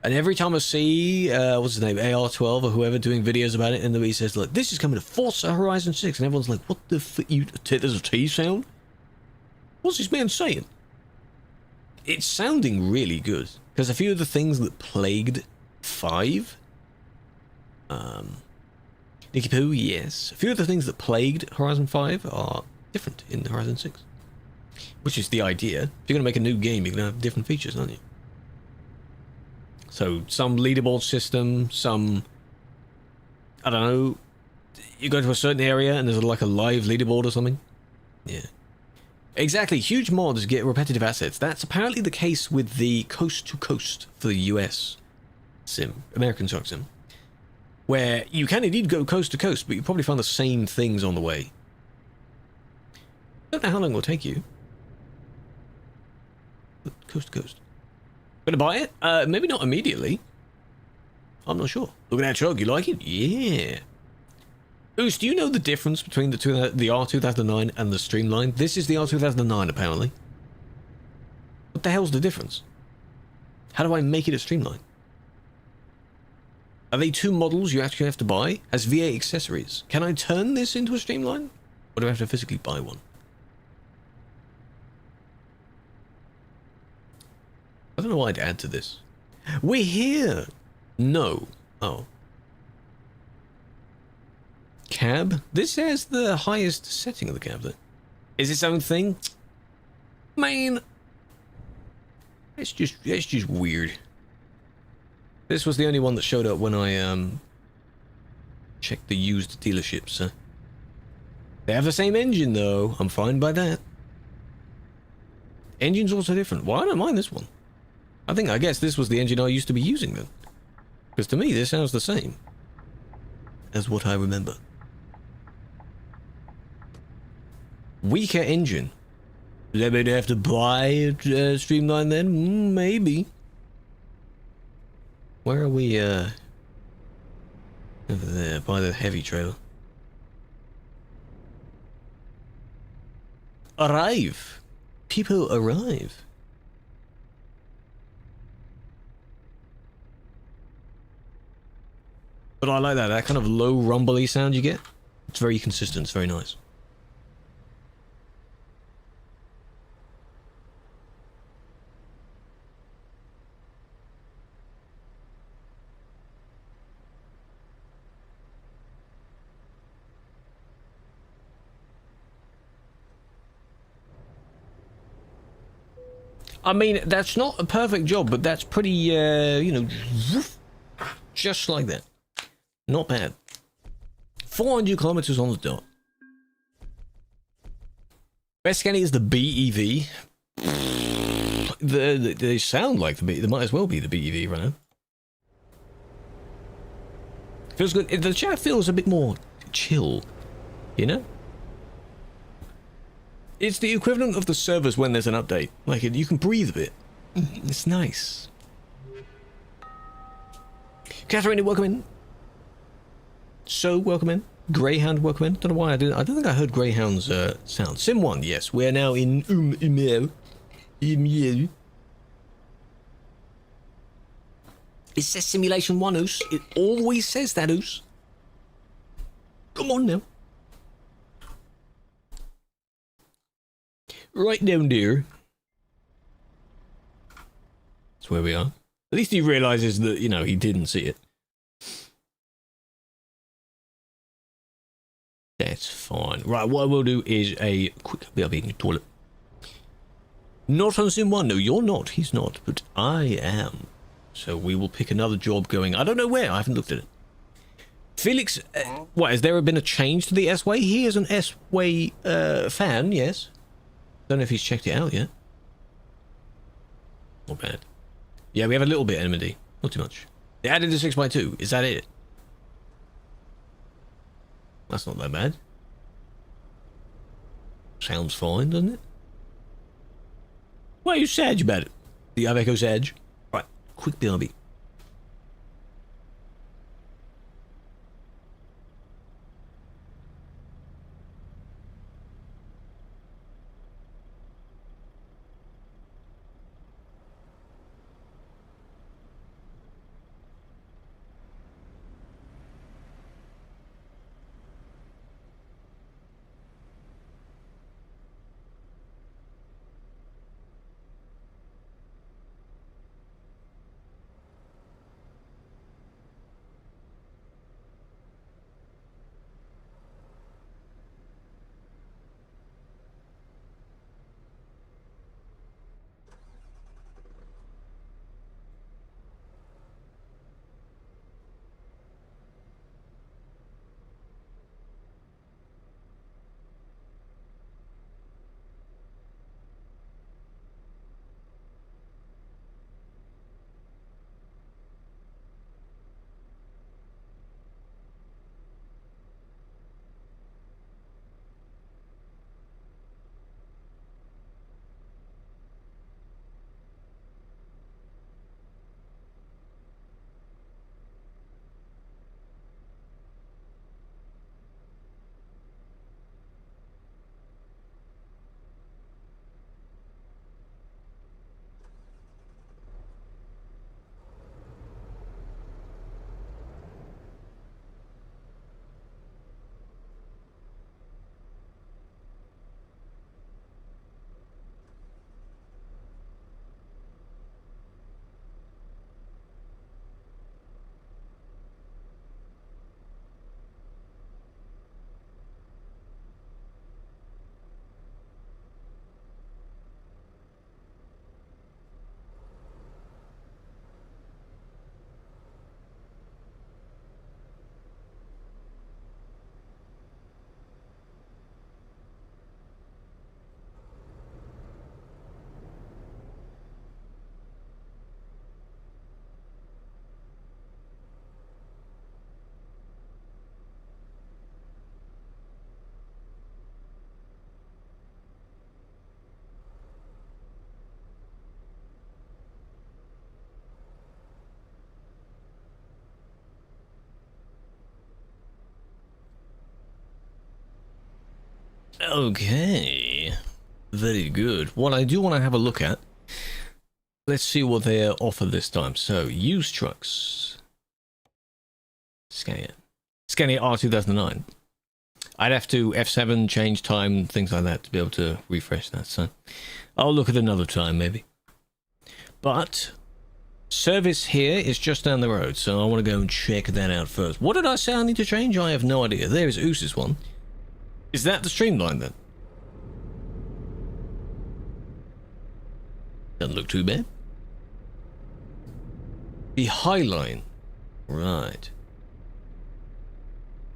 And every time I see, what's his name, AR12 or whoever doing videos about it, and he says, like, this is coming to Forza Horizon 6, and everyone's like, what the f***, there's a T sound? What's this man saying? It's sounding really good, because a few of the things that plagued 5, Nicky Poo, yes, a few of the things that plagued Horizon 5 are different in Horizon 6. Which is the idea. If you're going to make a new game, you're going to have different features, aren't you? So, some leaderboard system, some, I don't know, you go to a certain area and there's like a live leaderboard or something. Yeah. Exactly. Huge mods get repetitive assets. That's apparently the case with the Coast to Coast for the US sim, American Truck Sim, where you can indeed go coast to coast, but you probably find the same things on the way. Don't know how long it will take you. But coast to coast. Gonna buy it? Maybe not immediately. I'm not sure. Look at that truck. You like it? Yeah. Oos, do you know the difference between the R2009 and the Streamline? This is the R2009, apparently. What the hell's the difference? How do I make it a Streamline? Are they two models you actually have to buy? Has V8 accessories? Can I turn this into a Streamline? Or do I have to physically buy one? I don't know why I'd add to this. We're here! No. Oh. Cab? This has the highest setting of the cab, though. Is its own thing? Man. It's just weird. This was the only one that showed up when I, checked the used dealerships, They have the same engine, though. I'm fine by that. Engine's also different. Well, I don't mind this one. I guess this was the engine I used to be using, then. Because to me, this sounds the same as what I remember. Weaker engine. Does that mean I have to buy a Streamline then? Maybe. Where are we, over there, by the heavy trailer. Arrive! People arrive. But I like that kind of low rumbly sound you get. It's very consistent, it's very nice. I mean, that's not a perfect job, but that's pretty, you know, just like that. Not bad. 400 kilometers on the dot. Best scanning is the BEV. They sound like the BEV. They might as well be the BEV right now. Feels good. The chat feels a bit more chill, you know? It's the equivalent of the servers when there's an update. Like, you can breathe a bit. It's nice. Catherine, welcome in. So, welcome in. Greyhound, welcome in. Don't know why I don't think I heard Greyhound's sound. Sim 1, yes. We're now in Umel. It says Simulation 1, Oos. It always says that, Oos. Come on now. Right down there. That's where we are. At least he realizes that, you know, he didn't see it. That's fine. Right, what I will do is a quick bit of eating toilet. Not on Sim 1. No, you're not. He's not. But I am. So we will pick another job going. I don't know where. I haven't looked at it. Felix, what, has there been a change to the S-Way? He is an S-Way fan, yes. Don't know if he's checked it out yet. Not bad. Yeah, we have a little bit enmity. Not too much. They added a 6x2. Is that it? That's not that bad. Sounds fine, doesn't it? Why are you sad about it? Do you have Echo Sag? Right, quick BRB. Okay. Very good. What I do want to have a look at. Let's see what they offer this time. So, used trucks. Scania R2009. I'd have to F7, change time, things like that to be able to refresh that. So, I'll look at another time, maybe. But, service here is just down the road, so I want to go and check that out first. What did I say I need to change? I have no idea. There's Oose's one. Is that the streamline then? Doesn't look too bad. The Highline. Right.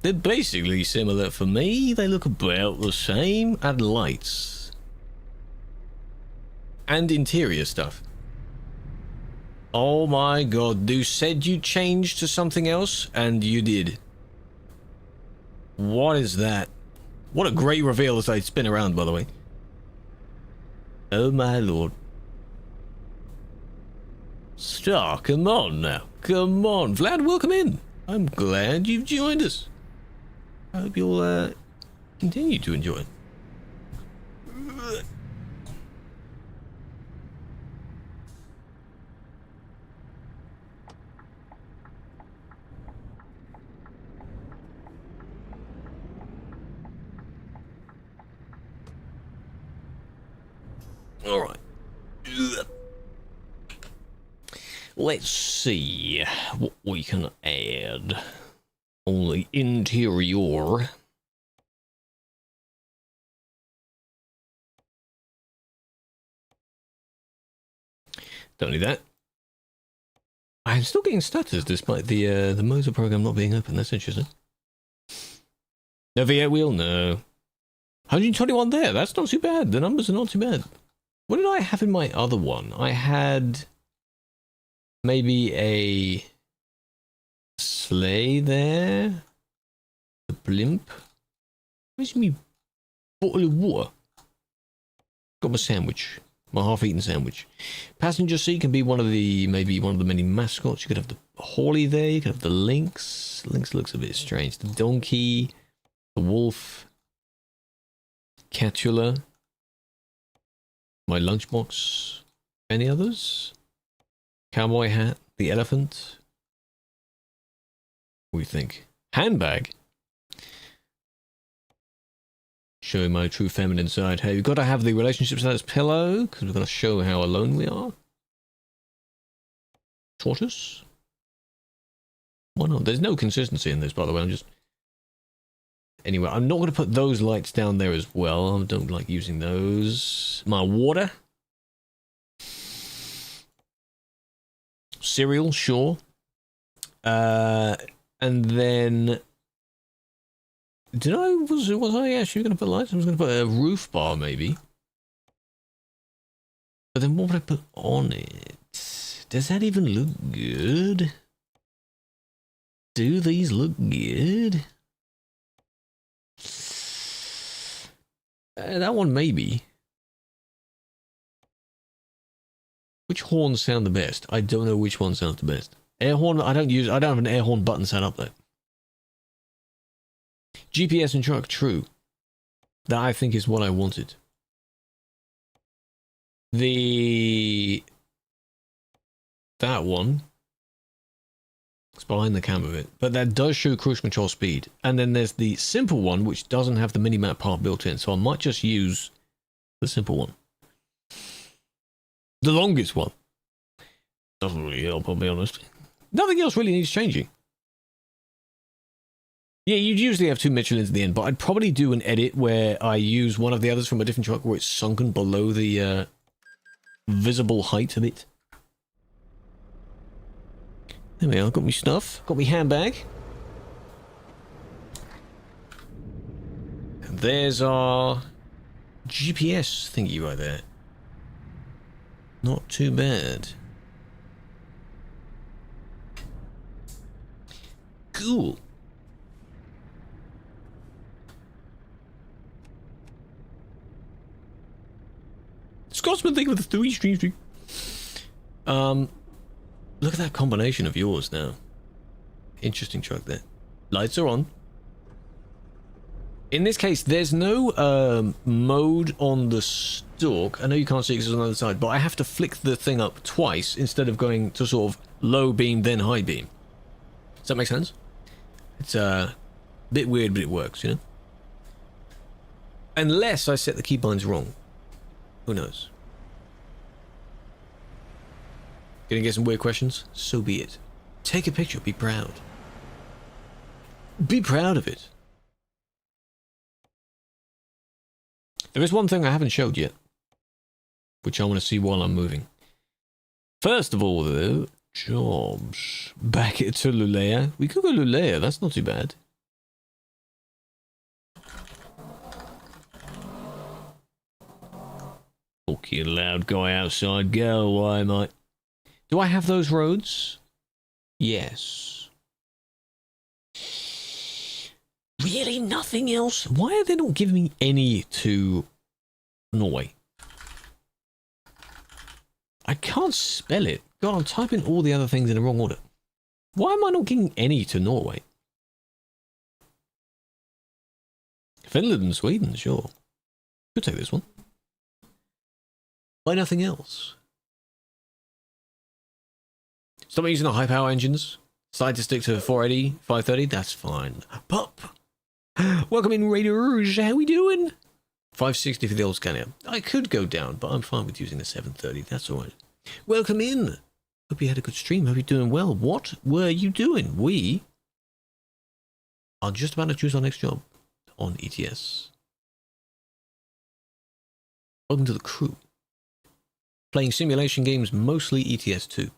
They're basically similar for me. They look about the same. Add lights. And interior stuff. Oh my god. You said you changed to something else, and you did. What is that? What a great reveal as I spin around, by the way. Oh my lord. Star, come on now. Come on. Vlad, welcome in. I'm glad you've joined us. I hope you'll continue to enjoy it. All right. Let's see what we can add on the interior. Don't need that. I'm still getting stutters despite the motor program not being open. That's interesting. No V8 wheel, no. 121 there. That's not too bad. The numbers are not too bad. What did I have in my other one? I had maybe a sleigh there. A blimp. Where's me bottle of water? Got my sandwich. My half-eaten sandwich. Passenger seat can be one of the, maybe one of the many mascots. You could have the Holly there. You could have the Lynx. Lynx looks a bit strange. The donkey. The wolf. Catula. My lunchbox. Any others? Cowboy hat. The elephant. What do you think? Handbag. Showing my true feminine side. Hey, we've got to have the relationship status pillow, because we're going to show how alone we are. Tortoise? Why not? There's no consistency in this, by the way. I'm just... Anyway, I'm not going to put those lights down there as well. I don't like using those. My water. Cereal, sure. And then... Was I actually going to put lights? I was going to put a roof bar, maybe. But then what would I put on it? Does that even look good? Do these look good? That one, maybe. Which horns sound the best? I don't know which one sounds the best. Air horn, I don't have an air horn button set up though. GPS and truck, true. That I think is what I wanted. That one. It's behind the camera bit. But that does show cruise control speed. And then there's the simple one, which doesn't have the mini-map part built in. So I might just use the simple one. The longest one. Doesn't really help, I'll be honest. Nothing else really needs changing. Yeah, you'd usually have two Michelins at the end, but I'd probably do an edit where I use one of the others from a different truck where it's sunken below the visible height of it. There we are, got me stuff. Got me handbag. And there's our GPS thingy right there. Not too bad. Cool. Scotsman thing with the 3 stream. Look at that combination of yours now. Interesting truck there. Lights are on. In this case, there's no mode on the stalk. I know you can't see it because it's on the other side, but I have to flick the thing up twice instead of going to sort of low beam, then high beam. Does that make sense? It's a bit weird, but it works, you know? Unless I set the keybinds wrong. Who knows? Gonna get some weird questions? So be it. Take a picture, be proud. Be proud of it. There is one thing I haven't showed yet, which I want to see while I'm moving. First of all, though, jobs. Back to Lulea. We could go Lulea, that's not too bad. Okay, loud guy outside, go away, mate. Do I have those roads? Yes. Really nothing else? Why are they not giving me any to Norway? I can't spell it. God, I'm typing all the other things in the wrong order. Why am I not getting any to Norway? Finland and Sweden, sure. Could take this one. Why nothing else? Stop using the high power engines. Decide to stick to 480, 530, that's fine. Pop! Welcome in, Raiders. How we doing? 560 for the old scanner. I could go down, but I'm fine with using the 730. That's all right. Welcome in. Hope you had a good stream. Hope you're doing well. What were you doing? We are just about to choose our next job on ETS. Welcome to the Krew. Playing simulation games, mostly ETS 2.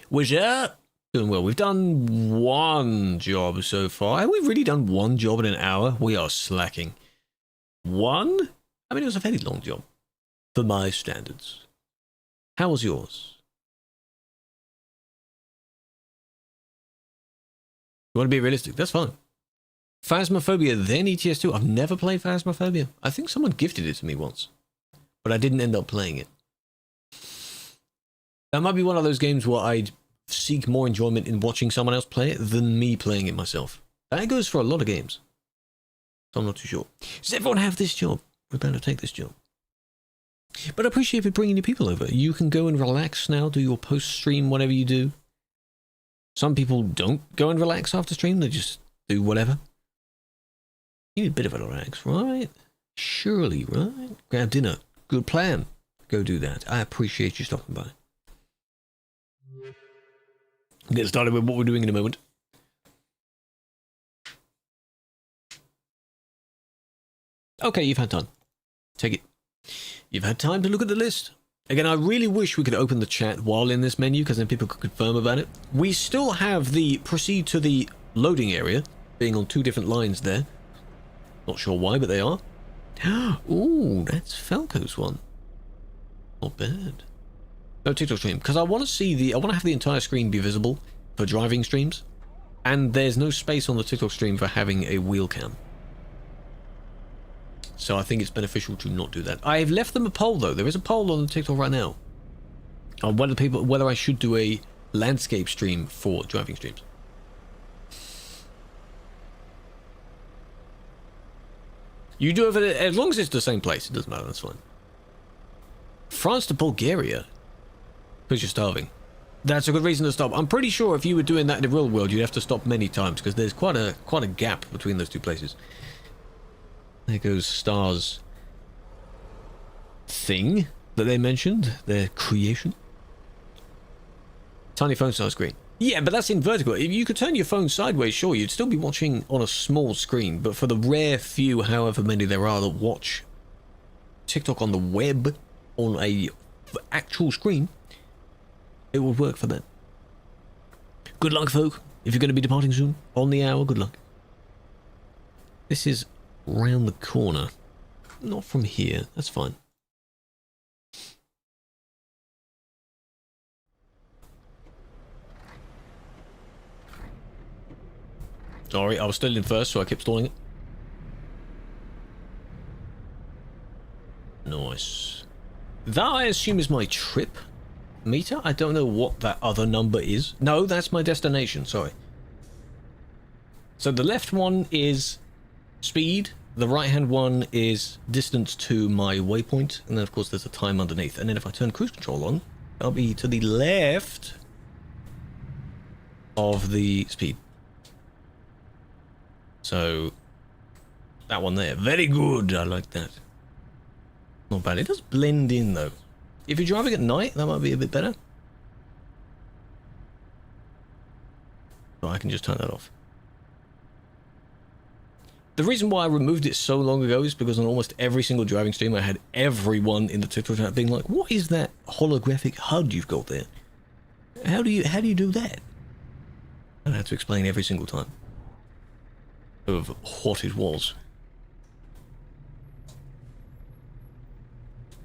What's up? Doing well. We've done one job so far. Have we really done one job in an hour? We are slacking. One? I mean, it was a fairly long job. For my standards. How was yours? You want to be realistic? That's fine. Phasmophobia, then ETS2. I've never played Phasmophobia. I think someone gifted it to me once. But I didn't end up playing it. That might be one of those games where I'd seek more enjoyment in watching someone else play it than me playing it myself. That goes for a lot of games. So I'm not too sure. Does everyone have this job? We're about to take this job. But I appreciate you bringing your people over. You can go and relax now, do your post-stream, whatever you do. Some people don't go and relax after stream. They just do whatever. You need a bit of a relax, right? Surely, right? Grab dinner. Good plan. Go do that. I appreciate you stopping by. Get started with what we're doing in a moment. Okay, you've had time. Take it. You've had time to look at the list. Again, I really wish we could open the chat while in this menu, because then people could confirm about it. We still have the proceed to the loading area, being on 2 different lines there. Not sure why, but they are. Ooh, that's Falco's one. Not bad. No TikTok stream, because I want to see I want to have the entire screen be visible for driving streams, and there's no space on the TikTok stream for having a wheel cam. So I think it's beneficial to not do that. I've left them a poll though. There is a poll on the TikTok right now on whether I should do a landscape stream for driving streams. You do it as long as it's the same place. It doesn't matter. That's fine. France to Bulgaria. Because you're starving. That's a good reason to stop. I'm pretty sure if you were doing that in the real world, you'd have to stop many times, because there's quite a gap between those 2 places. There goes Star's thing that they mentioned, their creation. Tiny phone size screen. Yeah, but that's in vertical. If you could turn your phone sideways, sure, you'd still be watching on a small screen, but for the rare few, however many there are that watch TikTok on the web on a actual screen, it would work for them. Good luck, folk. If you're going to be departing soon, on the hour, good luck. This is round the corner. Not from here. That's fine. Sorry, I was still in first, so I kept stalling it. Nice. That, I assume, is my trip meter. I don't know what that other number is. No, that's my destination, sorry. So the left one is speed, the right hand one is distance to my waypoint, and then of course there's a time underneath. And then if I turn cruise control on, I'll be to the left of the speed. So that one there, very good. I like that. Not bad. It does blend in though. If you're driving at night, that might be a bit better. Oh, I can just turn that off. The reason why I removed it so long ago is because on almost every single driving stream I had everyone in the TikTok chat being like, what is that holographic HUD you've got there? How do you do that? And I had to explain every single time of what it was.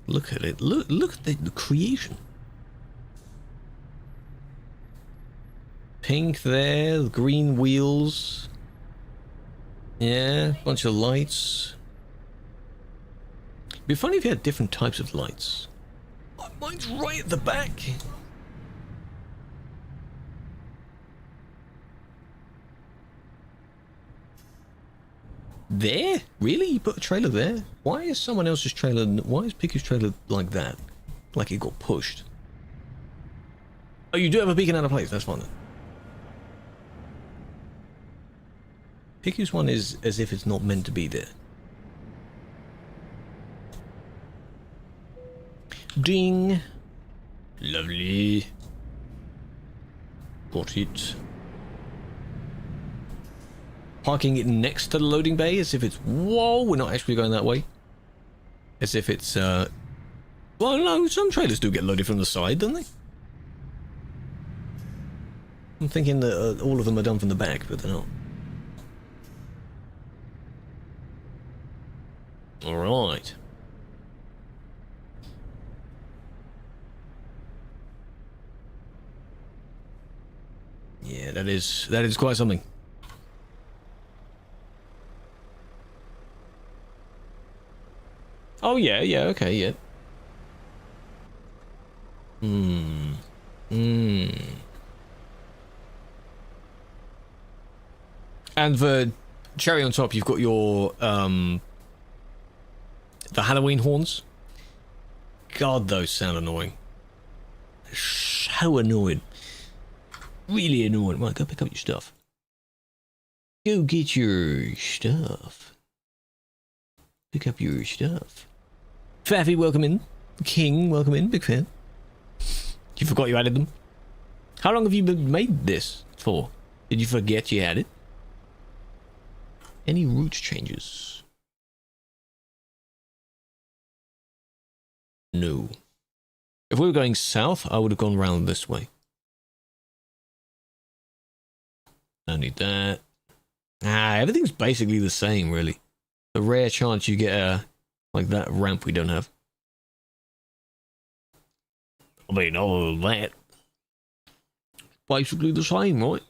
Look at it. Look at the creation. Pink there, green wheels. Yeah, bunch of lights. It'd be funny if you had different types of lights. Oh, mine's right at the back. There? Really? You put a trailer there? Why is someone else's trailer... Why is Piku's trailer like that? Like it got pushed. Oh, you do have a beacon out of place. That's fine then. Piku's one is as if it's not meant to be there. Ding. Lovely. Got it. Parking it next to the loading bay as if it's... Whoa, we're not actually going that way. As if it's... Well, no, some trailers do get loaded from the side, don't they? I'm thinking that all of them are done from the back, but they're not. Alright. Yeah, that is quite something. Oh yeah, okay, yeah. And the cherry on top, you've got your the Halloween horns. God, those sound annoying. So annoying. Really annoying. Right, go pick up your stuff. Go get your stuff. Pick up your stuff. Faffy, welcome in. King, welcome in. Big fan. You forgot you added them? How long have you made this for? Did you forget you had it? Any route changes? No. If we were going south, I would have gone round this way. Don't need that. Everything's basically the same, really. A rare chance you get a... like that ramp we don't have. I mean, other than that... basically the same, right?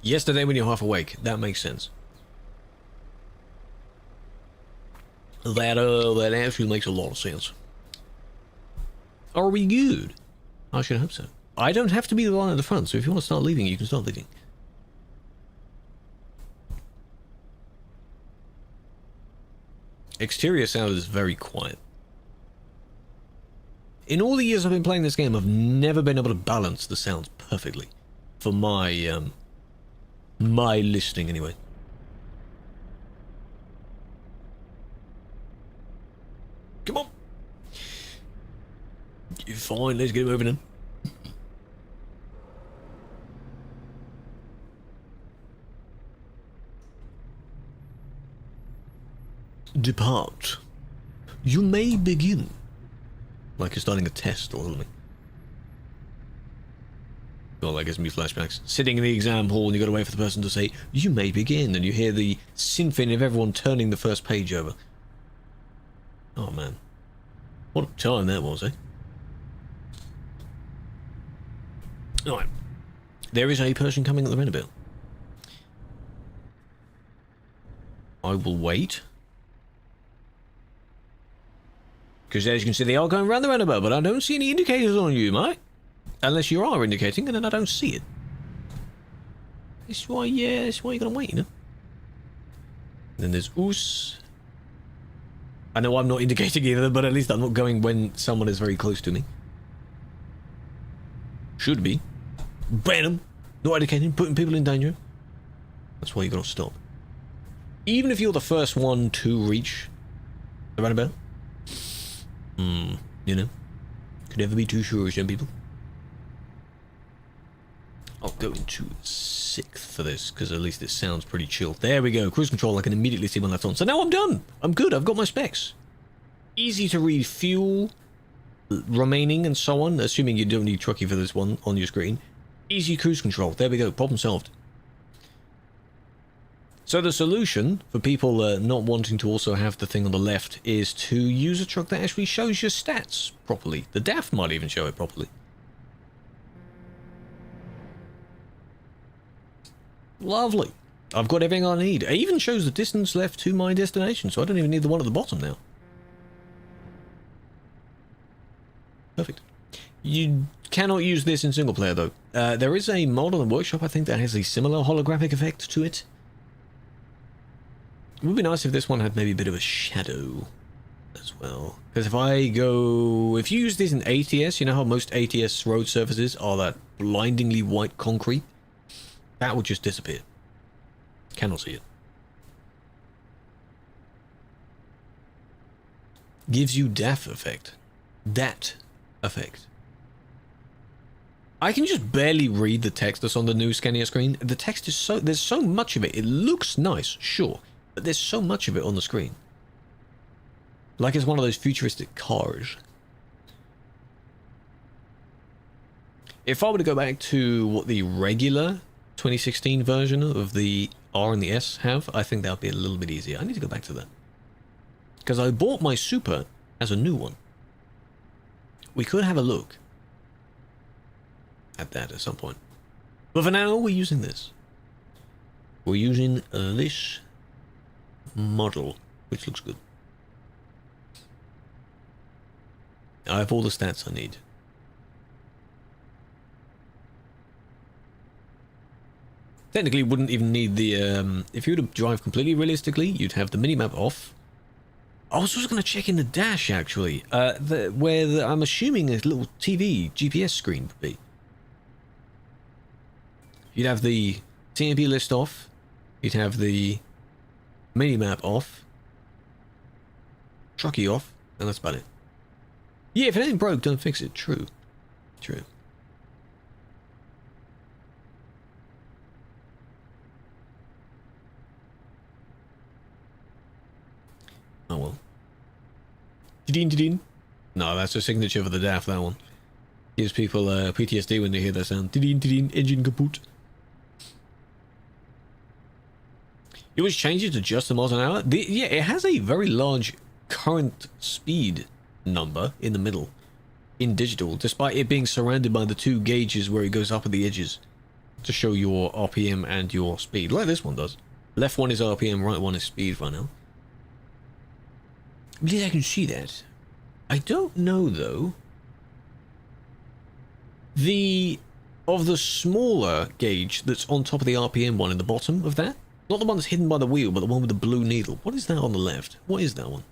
Yesterday when you're half awake, that makes sense. That actually makes a lot of sense. Are we good? I should hope so. I don't have to be the one at the front, so if you want to start leaving, you can start leaving. Exterior sound is very quiet. In all the years I've been playing this game, I've never been able to balance the sounds perfectly. For my, my listening anyway. Come on! You're fine, let's get moving in. Depart. You may begin. Like you're starting a test or something. Well, that gives me flashbacks. Sitting in the exam hall and you got to wait for the person to say, you may begin, and you hear the symphony of everyone turning the first page over. Oh man. What a time that was, eh? Alright. There is a person coming at the roundabout. I will wait. Because as you can see, they are going around the roundabout, but I don't see any indicators on you, mate. Unless you are indicating, and then I don't see it. That's why, yeah, that's why you gotta wait, you know? And then there's Oos. I know I'm not indicating either, but at least I'm not going when someone is very close to me. Should be. Ban them. Not indicating, putting people in danger. That's why you gotta stop. Even if you're the first one to reach the roundabout. You know. Could never be too sure, some people. I'll go into 6th for this, because at least it sounds pretty chill. There we go. Cruise control, I can immediately see when that's on. So now I'm done. I'm good. I've got my specs. Easy to read fuel remaining and so on, assuming you don't need trucky for this one on your screen. Easy cruise control. There we go. Problem solved. So the solution for people not wanting to also have the thing on the left is to use a truck that actually shows your stats properly. The DAF might even show it properly. Lovely. I've got everything I need. It even shows the distance left to my destination, so I don't even need the one at the bottom now. Perfect. You cannot use this in single player though. There is a mod on the workshop, I think, that has a similar holographic effect to it. It would be nice if this one had maybe a bit of a shadow as well. Because if you use this in ATS, you know how most ATS road surfaces are that blindingly white concrete? That would just disappear. Cannot see it. Gives you DAF effect. Dat effect. I can just barely read the text that's on the new Scania screen. The text is there's so much of it. It looks nice, sure, but there's so much of it on the screen. Like it's one of those futuristic cars. If I were to go back to what the regular 2016 version of the R and the S have, I think that would be a little bit easier. I need to go back to that. Because I bought my Super as a new one. We could have a look at that at some point. But for now, we're using this. We're using this model, which looks good. I have all the stats I need. Technically, you wouldn't even need the, if you were to drive completely realistically, you'd have the minimap off. I was also going to check in the dash, actually, where I'm assuming a little TV, GPS screen would be. You'd have the TMP list off, you'd have the minimap off, trucky off, and that's about it. Yeah, if it ain't broke, don't fix it. True. True. Oh well. Didin. No, that's a signature for the DAF, that one. Gives people PTSD when they hear that sound. Didin, engine kaput. You always change it to just the miles an hour? Yeah, it has a very large current speed number in the middle in digital, despite it being surrounded by the two gauges where it goes up at the edges to show your RPM and your speed, like this one does. Left one is RPM, right one is speed right now. At least I can see that. I don't know though. Of the smaller gauge that's on top of the RPM one in the bottom of that, not the one that's hidden by the wheel, but the one with the blue needle. What is that on the left? What is that one?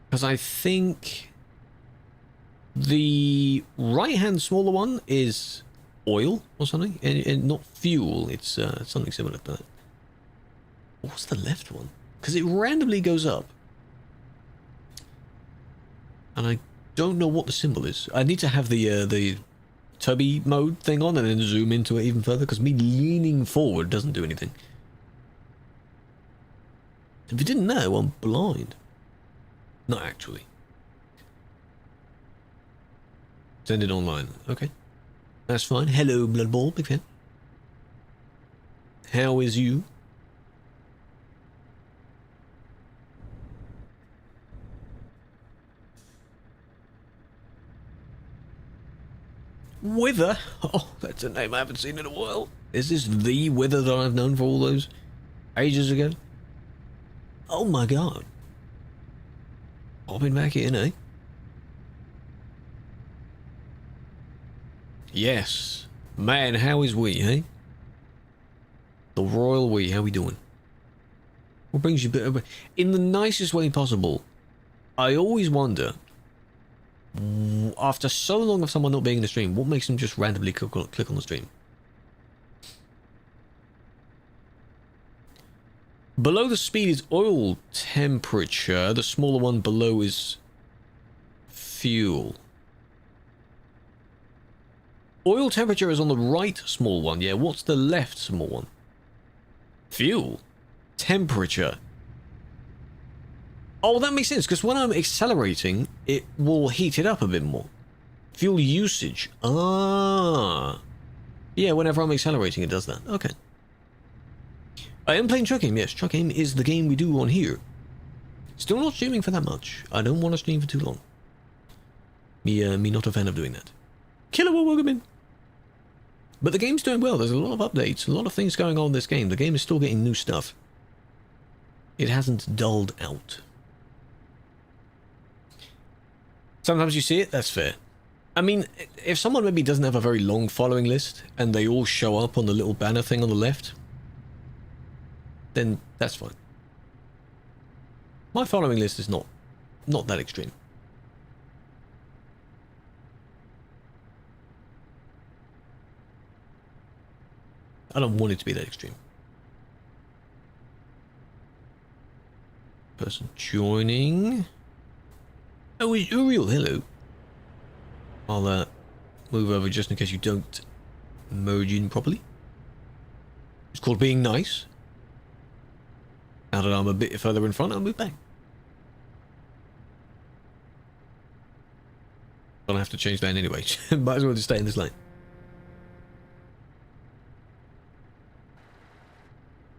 Because I think the right-hand smaller one is oil or something, and not fuel. It's something similar to that. What's the left one? Because it randomly goes up, and I don't know what the symbol is. I need to have the tubby mode thing on and then zoom into it even further, because me leaning forward doesn't do anything. If you didn't know, I'm blind. Not actually. Send it online. Okay. That's fine. Hello, Bloodball. Big fan. How is you? Wither? Oh, that's a name I haven't seen in a while. Is this the Wither that I've known for all those ages ago? Oh my god. Popping back in, eh? Yes. Man, how is we, eh? The royal we, how we doing? What brings you... In the nicest way possible, I always wonder, after so long of someone not being in the stream, what makes them just randomly click on the stream? Below the speed is oil temperature. The smaller one below is fuel. Oil temperature is on the right small one. Yeah, what's the left small one? Fuel. Temperature. Oh, that makes sense, because when I'm accelerating, it will heat it up a bit more. Fuel usage. Ah. Yeah, whenever I'm accelerating, it does that. Okay. I am playing Truck Game, yes. Truck Game is the game we do on here. Still not streaming for that much. I don't want to stream for too long. Me not a fan of doing that. Killua, welcome in. But the game's doing well. There's a lot of updates, a lot of things going on in this game. The game is still getting new stuff. It hasn't dulled out. Sometimes you see it, that's fair. I mean, if someone maybe doesn't have a very long following list, and they all show up on the little banner thing on the left, then that's fine. My following list is not that extreme. I don't want it to be that extreme. Person joining. Oh, Uriel, hello. I'll move over just in case you don't merge in properly. It's called being nice. Now that I'm a bit further in front, I'll move back. Don't have to change lane anyway. Might as well just stay in this lane.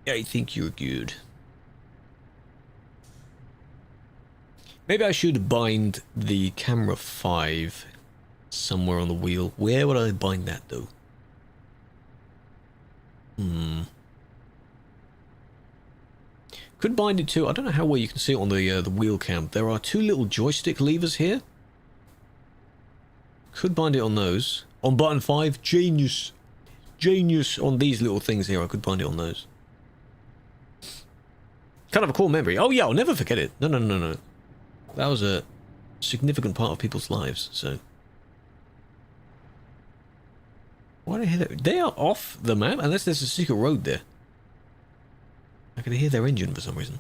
I think you're good. Maybe I should bind the camera 5 somewhere on the wheel. Where would I bind that, though? Could bind it to... I don't know how well you can see it on the wheel cam. There are 2 little joystick levers here. Could bind it on those. On button 5, genius. Genius on these little things here. I could bind it on those. Kind of a cool memory. Oh yeah, I'll never forget it. No. That was a significant part of people's lives, so... Why did I hear that? They are off the map, unless there's a secret road there. I can hear their engine for some reason.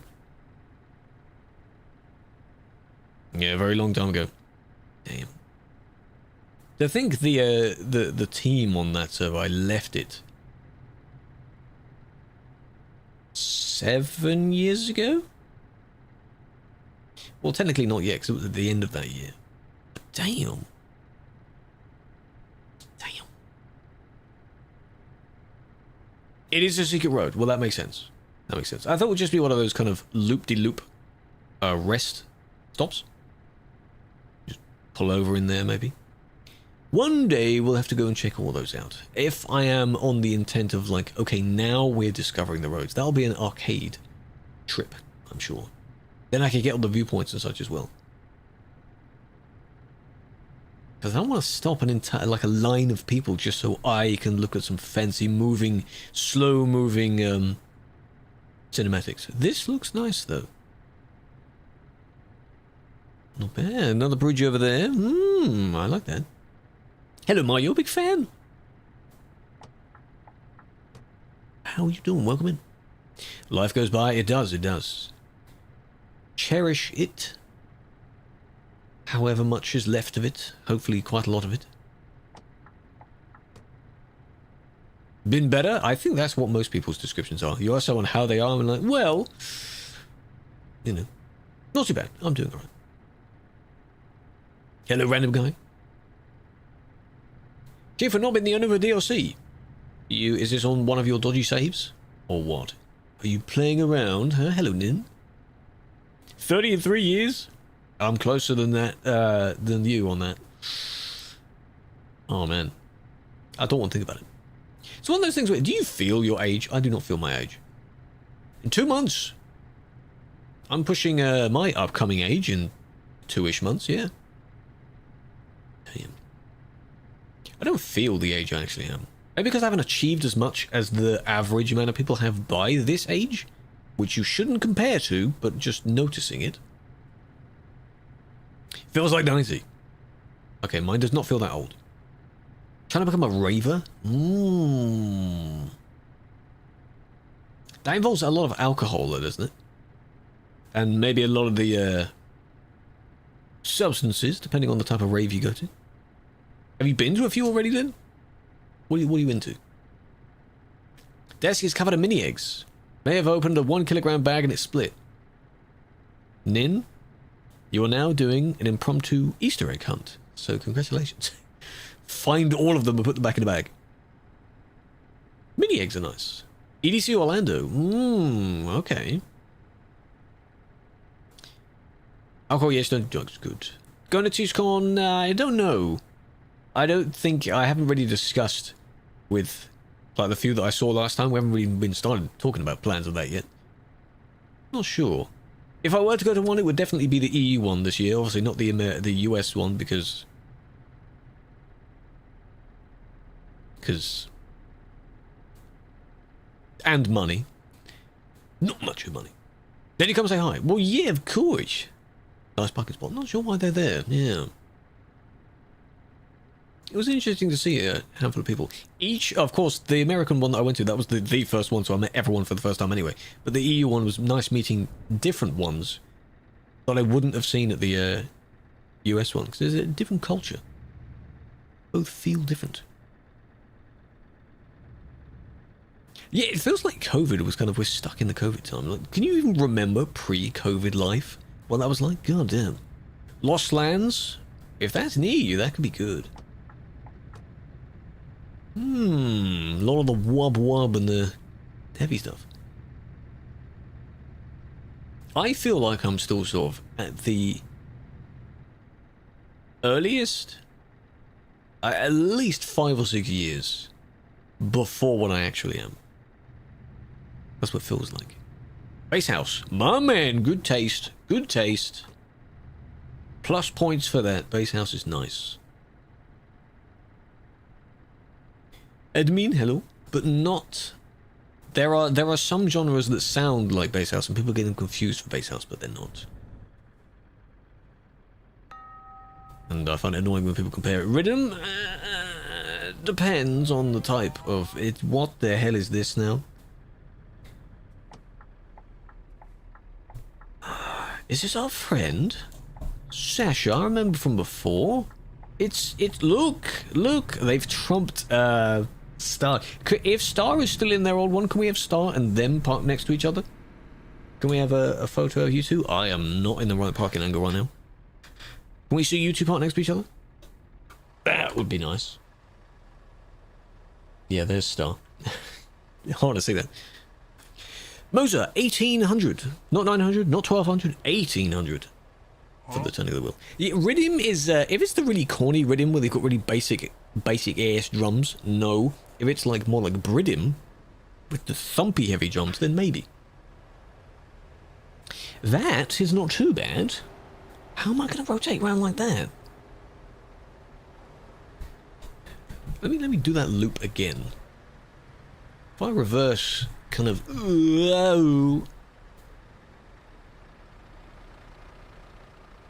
Yeah, a very long time ago. Damn. I think the team on that server, I left it 7 years ago? Well, technically not yet, because it was at the end of that year. But damn. Damn. It is a secret road. Well, that makes sense. That makes sense. I thought it would just be one of those kind of loop-de-loop rest stops. Just pull over in there, maybe. One day, we'll have to go and check all those out. If I am on the intent of, like, okay, now we're discovering the roads. That'll be an arcade trip, I'm sure. Then I can get all the viewpoints and such as well. Because I don't want to stop an entire, like, a line of people just so I can look at some fancy moving, slow-moving, cinematics. This looks nice, though. Not bad. Another bridge over there. I like that. Hello, Mario. Big fan. How are you doing? Welcome in. Life goes by. It does. It does. Cherish it. However much is left of it. Hopefully quite a lot of it. Been better? I think that's what most people's descriptions are. You ask someone how they are and like, well, you know, not too bad. I'm doing alright. Hello, random guy. Chief, for not being the owner of a DLC. Is this on one of your dodgy saves? Or what? Are you playing around? Huh? Hello, Nin. 33 years? I'm closer than that, than you on that. Oh, man. I don't want to think about it. It's one of those things where, do you feel your age? I do not feel my age. In 2 months, I'm pushing my upcoming age in 2-ish months, yeah. Damn. I don't feel the age I actually am. Maybe because I haven't achieved as much as the average amount of people have by this age, which you shouldn't compare to, but just noticing it. Feels like 90. Okay, mine does not feel that old. Trying to become a raver? That involves a lot of alcohol, though, doesn't it? And maybe a lot of the substances, depending on the type of rave you go to. Have you been to a few already, then? What are you into? Desk is covered in mini eggs. May have opened a 1 kilogram bag and it split. Nin, you are now doing an impromptu Easter egg hunt. So congratulations. Find all of them and put them back in the bag. Mini eggs are nice. EDC Orlando. Okay. Alcohol, yes, no drugs, good. Going to TeachCon, I don't know. I don't think, I haven't really discussed with, like, the few that I saw last time. We haven't really been started talking about plans of that yet. Not sure. If I were to go to one, it would definitely be the EU one this year. Obviously not the US one, because... And money. Not much of money. Then you come say hi. Well, yeah, of course. Nice parking spot. Not sure why they're there. Yeah. It was interesting to see a handful of people. Each, of course, the American one that I went to, that was the first one, so I met everyone for the first time anyway. But the EU one was nice meeting different ones that I wouldn't have seen at the US one, because there's a different culture. Both feel different. Yeah, it feels like COVID was kind of, we're stuck in the COVID time. Like, can you even remember pre-COVID life? What that was like? God damn. Lost Lands? If that's near you, that could be good. A lot of the wub and the heavy stuff. I feel like I'm still sort of at the earliest, at least 5 or 6 years before what I actually am. That's what it feels like. Base house. My man, good taste. Good taste. Plus points for that. Base house is nice. Admin, hello. But not... There are some genres that sound like base house, and people get them confused for base house, but they're not. And I find it annoying when people compare it. Rhythm? Depends on the type of it. What the hell is this now? Is this our friend? Sasha, I remember from before. It's look, they've trumped Star. If Star is still in their old one, can we have Star and them parked next to each other? Can we have a photo of you two? I am not in the right parking angle right now. Can we see you two parked next to each other? That would be nice. Yeah, there's Star. I want to see that. Moser, 1800. Not 900, not 1200, 1800. For the turning of the wheel. Yeah, rhythm is, if it's the really corny rhythm where they've got really basic ass drums, no. If it's like more like Briddim, with the thumpy heavy drums, then maybe. That is not too bad. How am I going to rotate around like that? Let me do that loop again. If I reverse, kind of...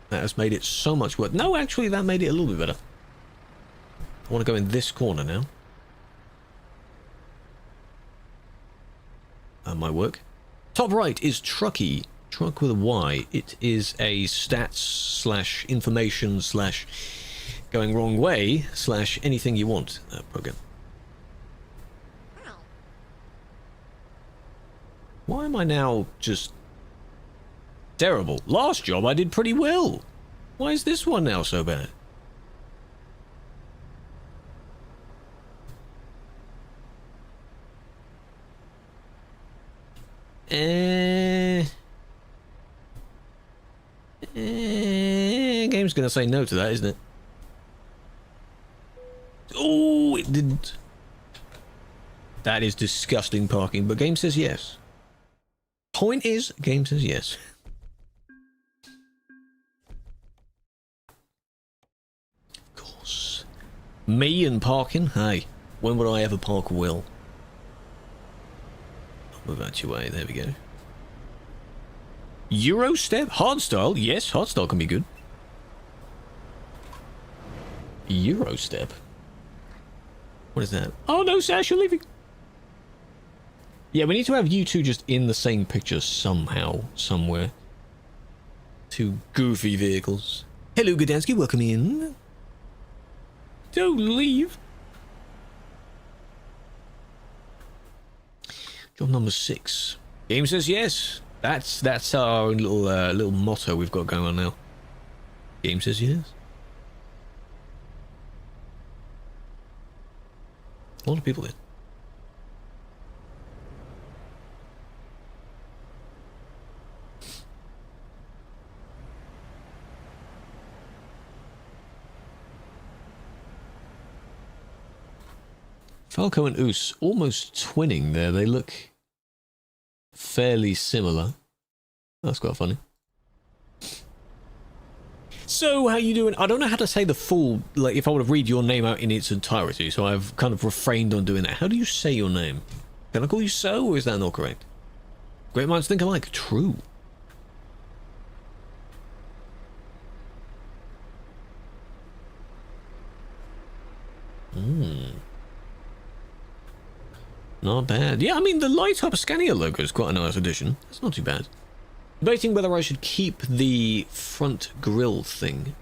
That has made it so much worse. No, actually, that made it a little bit better. I want to go in this corner now. My work. Top right is Trucky. Truck with a Y. It is a stats slash information slash going wrong way slash anything you want program. Why am I now just terrible? Last job I did pretty well. Why is this one now so bad? Game's gonna say no to that, isn't it? Oh, it didn't. That is disgusting parking, but game says yes. Point is, game says yes. Me and parking? Hey, when would I ever park well? I'll move out your way. There we go. Euro step? Hardstyle? Yes, hardstyle can be good. Euro step? What is that? Oh no, Sash, you're leaving. Yeah, we need to have you two just in the same picture somehow, somewhere. Two goofy vehicles. Hello, Gdansky, welcome in. Don't leave. Job number 6. Game says yes. That's our little motto we've got going on now. Game says yes. A lot of people in. Falco and Oos almost twinning there. They look fairly similar. That's quite funny. So, how you doing? I don't know how to say the full, like, if I would read your name out in its entirety, so I've kind of refrained on doing that. How do you say your name? Can I call you so, or is that not correct? Great minds think alike. True. Not bad. Yeah, I mean, the light up Scania logo is quite a nice addition. That's not too bad. Debating whether I should keep the front grille thing.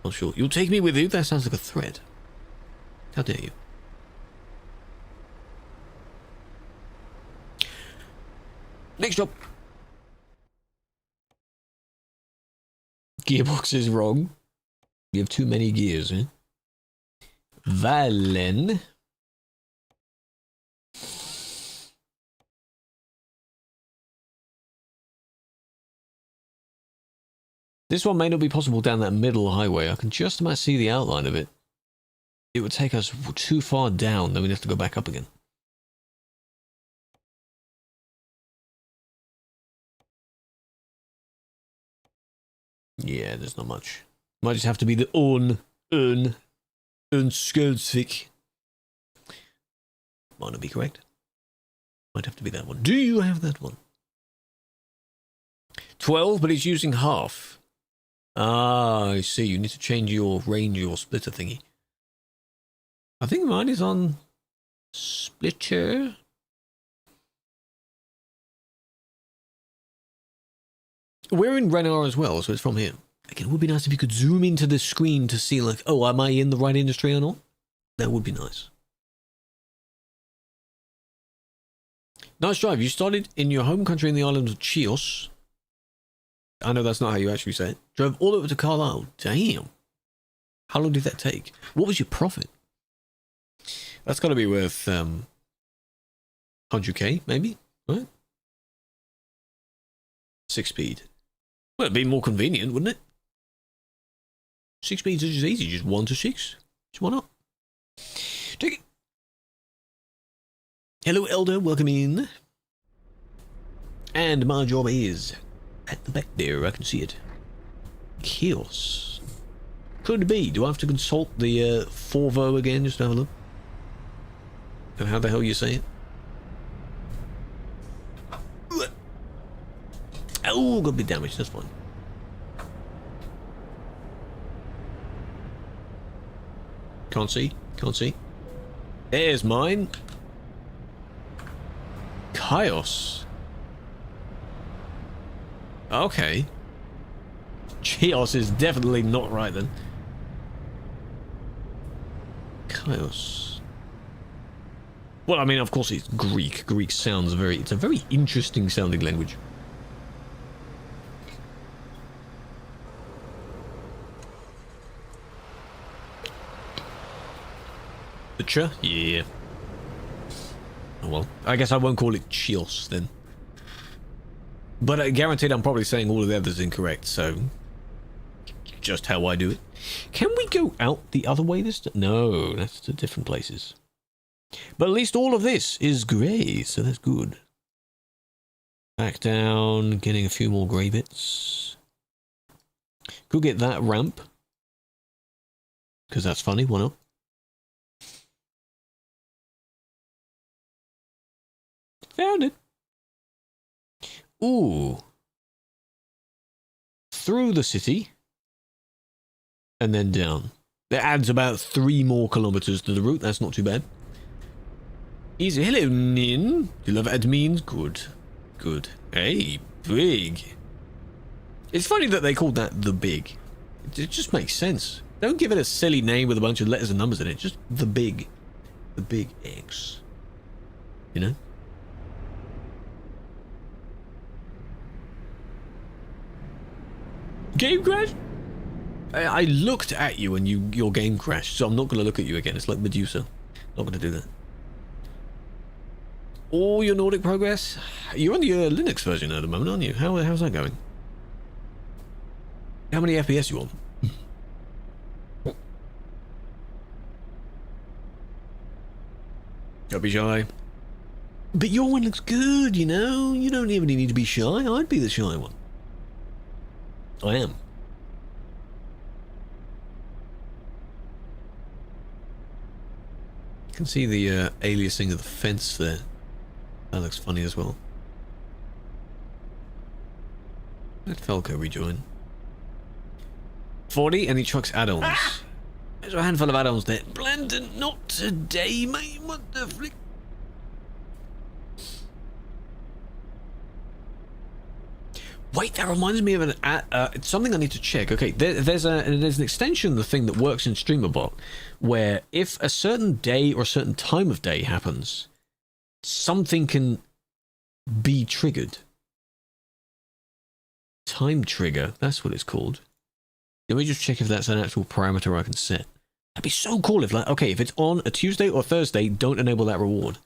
Not sure. You'll take me with you? That sounds like a threat. How dare you? Next job. Gearbox is wrong. You have too many gears, eh? Valen. This one may not be possible down that middle highway. I can just about see the outline of it. It would take us too far down, then we'd have to go back up again. Yeah, there's not much. Might just have to be the Unskuldsvik. Might not be correct. Might have to be that one. Do you have that one? 12, but it's using half. Ah, I see. You need to change your range, your splitter thingy. I think mine is on splitter. We're in Renar as well, so it's from here. Again, it would be nice if you could zoom into the screen to see, like, oh, am I in the right industry or not? That would be nice. Nice drive. You started in your home country in the island of Chios. I know that's not how you actually say it. Drove all over to Carlisle. Damn. How long did that take? What was your profit? That's got to be worth 100k, maybe, right? 6-speed. Well, it'd be more convenient, wouldn't it? 6 speeds is just easy, just 1 to 6. Just why not? Take it. Hello, Elder. Welcome in. And my job is at the back there. I can see it. Chaos. Could be. Do I have to consult the Forvo again just to have a look? And how the hell you say it? Oh, got a bit damaged. That's fine. Can't see. Can't see. There's mine. Chaos. Okay. Chios is definitely not right then. Chaos. Well, I mean, of course it's Greek. Greek sounds very... It's a very interesting sounding language. The ch? Yeah. Oh well. I guess I won't call it Chios then. But I guaranteed I'm probably saying all of the others incorrect, so... Just how I do it. Can we go out the other way this time? No, that's to different places. But at least all of this is grey, so that's good. Back down, getting a few more grey bits. Could get that ramp. because that's funny. Why not? Found it. Ooh. Through the city. And then down. That adds about 3 more kilometers to the route. That's not too bad. Easy. Hello, Nin. You love admins? Good. Good. Hey, big. It's funny that they called that the big. It just makes sense. Don't give it a silly name with a bunch of letters and numbers in it. Just the big. The big X. You know? Game crash? I looked at you and your game crashed, so I'm not going to look at you again. It's like Medusa. Not going to do that. All your Nordic progress? You're on the Linux version at the moment, aren't you? How's that going? How many FPS you on? Don't be shy. But your one looks good, you know? You don't even need to be shy. I'd be the shy one. I am. You can see the aliasing of the fence there. That looks funny as well. Let Falco rejoin. 40, and he chucks add-ons. Ah! There's a handful of add-ons there. Blendon, not today, mate. What the flick? Wait, that reminds me of an it's something I need to check. Okay, there's an extension of the thing that works in StreamerBot, where if a certain day or a certain time of day happens, something can be triggered. Time trigger, that's what it's called. Let me just check if that's an actual parameter I can set. That'd be so cool if, like, okay, if it's on a Tuesday or Thursday, don't enable that reward.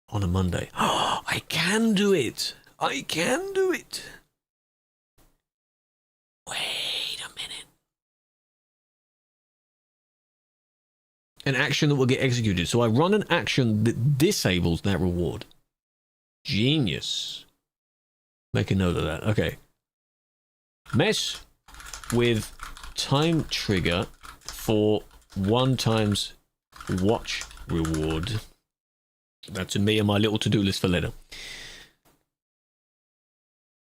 On a Monday. Oh, I can do it. I can do it. Wait a minute. An action that will get executed. So I run an action that disables that reward. Genius. Make a note of that. Okay. Mess with time trigger for 1 times watch reward. That's me and my little to-do list for later.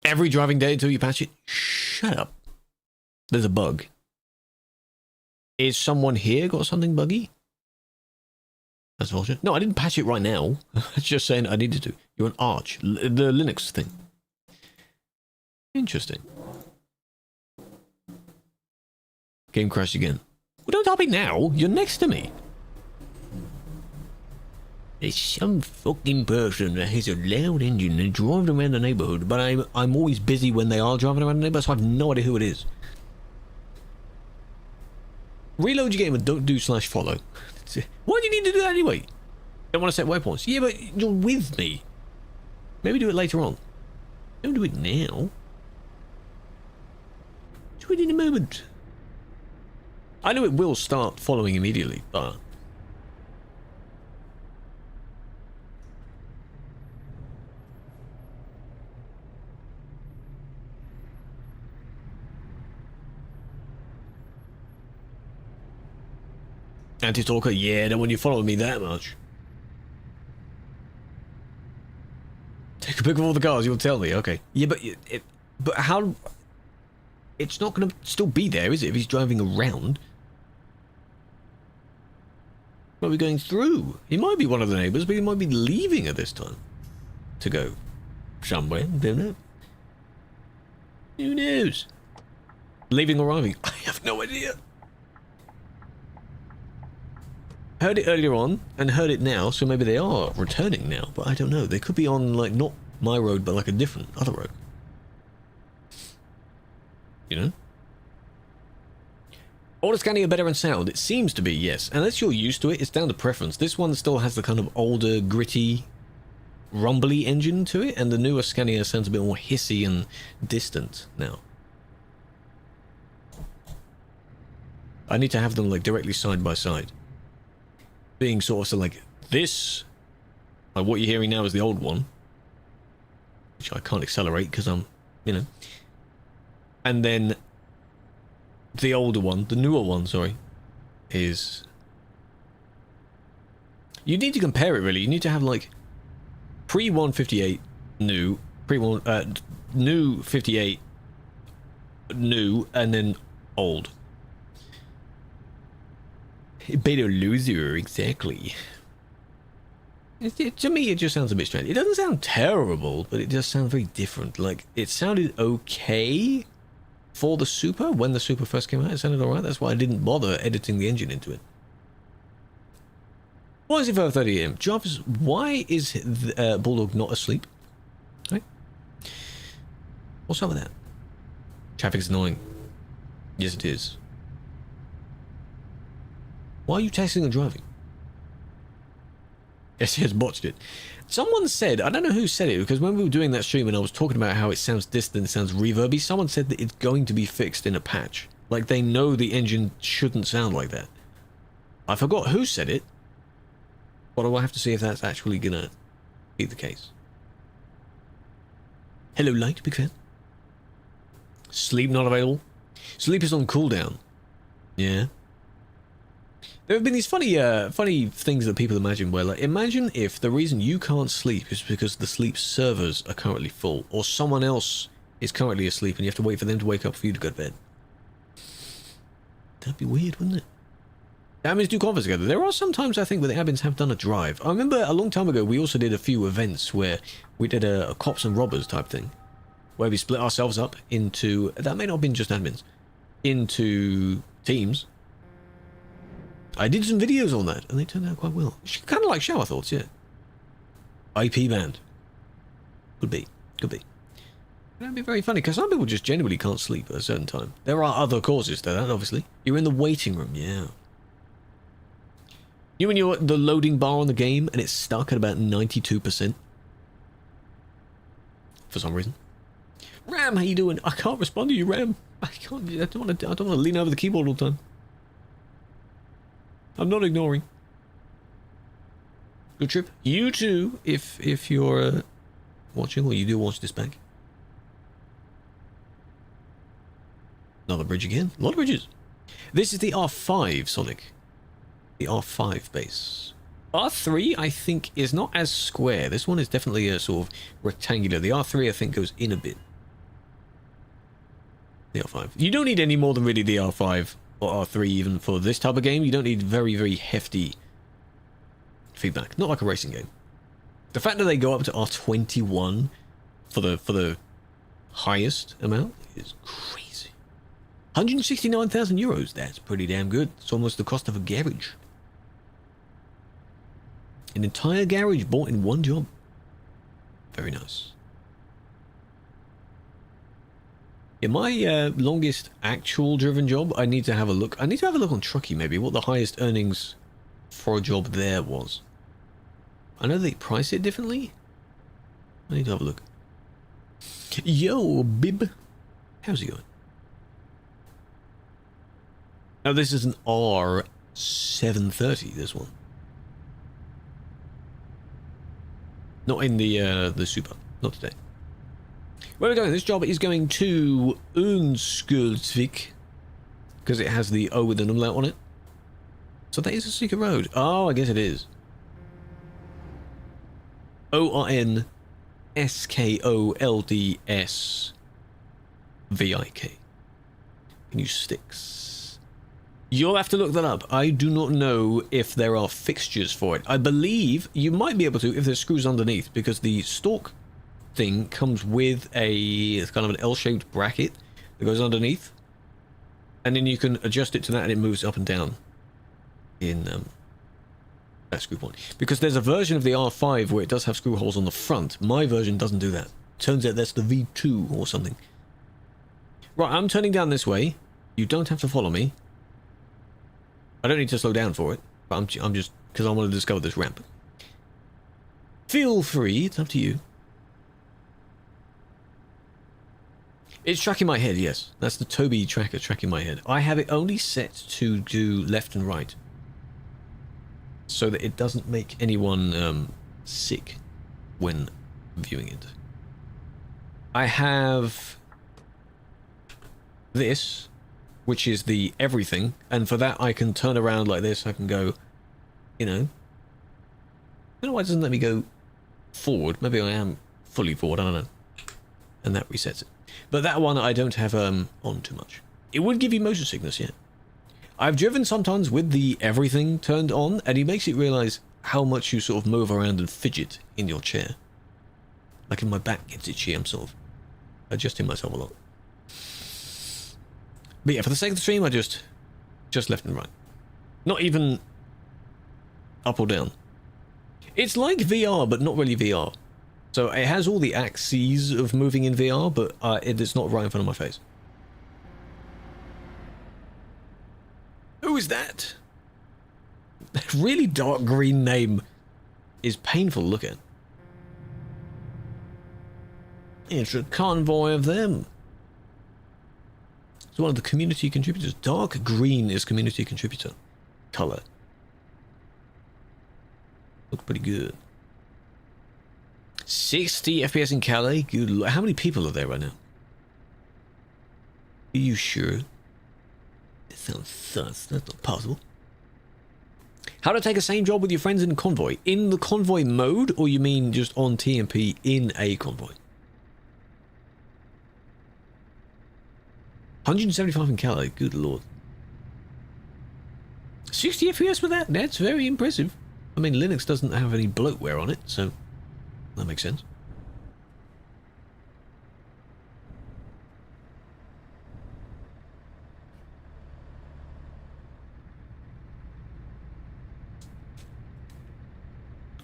Every driving day until you patch it. Shut up. There's a bug. Is someone here got something buggy? That's bullshit. No, I didn't patch it right now. I was just saying I needed to. You're an arch. The Linux thing. Interesting. Game crashed again. Well, don't tell me now. You're next to me. There's some fucking person that has a loud engine and drives around the neighborhood, but I'm always busy when they are driving around the neighborhood, so I have no idea who it is. Reload your game and don't do /follow. Why do you need to do that anyway? Don't want to set waypoints. Yeah, but you're with me. Maybe do it later on. Don't do it now. Do it in a moment. I know it will start following immediately, but... Anti-stalker? Yeah, don't want you following me that much. Take a pic of all the cars, you'll tell me. Okay. Yeah, but how... It's not going to still be there, is it, if he's driving around? Might be going through. He might be one of the neighbours, but he might be leaving at this time. To go somewhere, don't know. Who knows? Leaving or arriving? I have no idea. Heard it earlier on, and heard it now, so maybe they are returning now, but I don't know. They could be on, like, not my road, but like a different, other road. You know? Auto scanning are better in sound. It seems to be, yes. Unless you're used to it, it's down to preference. This one still has the kind of older, gritty, rumbly engine to it, and the newer Scania sounds a bit more hissy and distant now. I need to have them, like, directly side by side. Being sort of like this, like what you're hearing now is the old one, which I can't accelerate because I'm, you know, and then the older one, the newer one, sorry, is... You need to compare it, really. You need to have, like, pre-158 new, new 58 new, and then old. Beta loser, exactly. To me, it just sounds a bit strange. It doesn't sound terrible, but it just sounds very different. Like, it sounded okay for the Super. When the Super first came out, it sounded alright. That's why I didn't bother editing the engine into it. Why is it 5:30 AM? Jobs, why is Bulldog not asleep? Right? What's up with that? Traffic's annoying. Yes, it is. Why are you texting and driving? Yes, he has botched it. Someone said, I don't know who said it, because when we were doing that stream and I was talking about how it sounds distant, it sounds reverby, someone said that it's going to be fixed in a patch. Like, they know the engine shouldn't sound like that. I forgot who said it, but I'll have to see if that's actually gonna be the case. Hello, Light, big fan. Sleep not available. Sleep is on cooldown. Yeah. There have been these funny things that people imagine where, like, imagine if the reason you can't sleep is because the sleep servers are currently full, or someone else is currently asleep and you have to wait for them to wake up for you to go to bed. That'd be weird, wouldn't it? Admins do conference together. There are some times, I think, where the admins have done a drive. I remember a long time ago, we also did a few events where we did a cops and robbers type thing, where we split ourselves up into, that may not have been just admins, into teams. I did some videos on that, and they turned out quite well. Kind of like shower thoughts, yeah. IP band. Could be. Could be. That'd be very funny, because some people just genuinely can't sleep at a certain time. There are other causes to that, obviously. You're in the waiting room, yeah. You when you're at the loading bar on the game, and it's stuck at about 92%. For some reason. Ram, how you doing? I can't respond to you, Ram. I don't want to lean over the keyboard all the time. I'm not ignoring. Good trip. You too, if you're watching, or you do watch this back. Another bridge again. A lot of bridges. This is the R5, Sonic. The R5 base. R3, I think, is not as square. This one is definitely a sort of rectangular. The R3, I think, goes in a bit. The R5. You don't need any more than really the R5 or R3 even for this type of game. You don't need very, very hefty feedback. Not like a racing game. The fact that they go up to R21 for the highest amount is crazy. 169,000 euros. That's pretty damn good. It's almost the cost of a garage. An entire garage bought in one job. Very nice. In my longest actual driven job, I need to have a look. I need to have a look on Truckee, maybe, what the highest earnings for a job there was. I know they price it differently. I need to have a look. Yo, Bib. How's it going? Now, this is an R730, this one. Not in the Super. Not today. Where are we going? This job is going to Unskuldsvik, because it has the O with an umlaut on it. So that is a secret road. Oh, I guess it is. ORNSKOLDSVIK. New sticks. You'll have to look that up. I do not know if there are fixtures for it. I believe you might be able to if there's screws underneath, because the stalk thing comes with it's kind of an L-shaped bracket that goes underneath, and then you can adjust it to that and it moves up and down in that screw point. Because there's a version of the R5 where it does have screw holes on the front. My version doesn't do that. Turns out that's the V2 or something. Right, I'm turning down this way. You don't have to follow me. I don't need to slow down for it, but I'm just because I want to discover this ramp. Feel free, it's up to you. It's tracking my head, yes. That's the Toby tracker tracking my head. I have it only set to do left and right, so that it doesn't make anyone sick when viewing it. I have this which is the everything, and for that I can turn around like this. I can go, you know, I don't know why it doesn't let me go forward. Maybe I am fully forward, I don't know. And that resets it. But that one I don't have on too much. It would give you motion sickness, yeah. I've driven sometimes with the everything turned on, and it makes you realize how much you sort of move around and fidget in your chair. Like if my back gets itchy, I'm sort of adjusting myself a lot. But yeah, for the sake of the stream, I just left and right. Not even up or down. It's like VR, but not really VR. So it has all the axes of moving in VR, but it's not right in front of my face. Who is that? That really dark green name is painful to look at. It's a convoy of them. It's one of the community contributors. Dark green is community contributor color. Look pretty good. 60 FPS in Calais. Good Lord. How many people are there right now? Are you sure? That sounds sus. That's not possible. How to take the same job with your friends in convoy? In the convoy mode, or you mean just on TMP in a convoy? 175 in Calais. Good Lord. 60 FPS with that? That's very impressive. I mean, Linux doesn't have any bloatware on it, so that makes sense.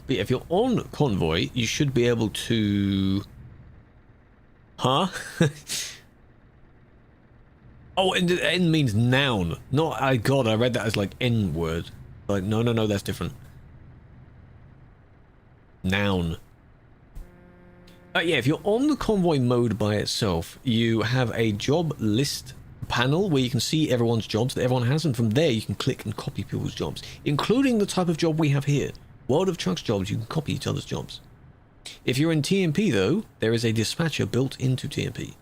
But yeah, if you're on convoy, you should be able to... Huh? Oh, and N means noun. Not, God, I read that as like N word. Like, no, that's different. Noun. Yeah, if you're on the convoy mode by itself, you have a job list panel where you can see everyone's jobs that everyone has, and from there you can click and copy people's jobs, including the type of job we have here. World of Trucks jobs, you can copy each other's jobs. If you're in TMP though, there is a dispatcher built into TMP.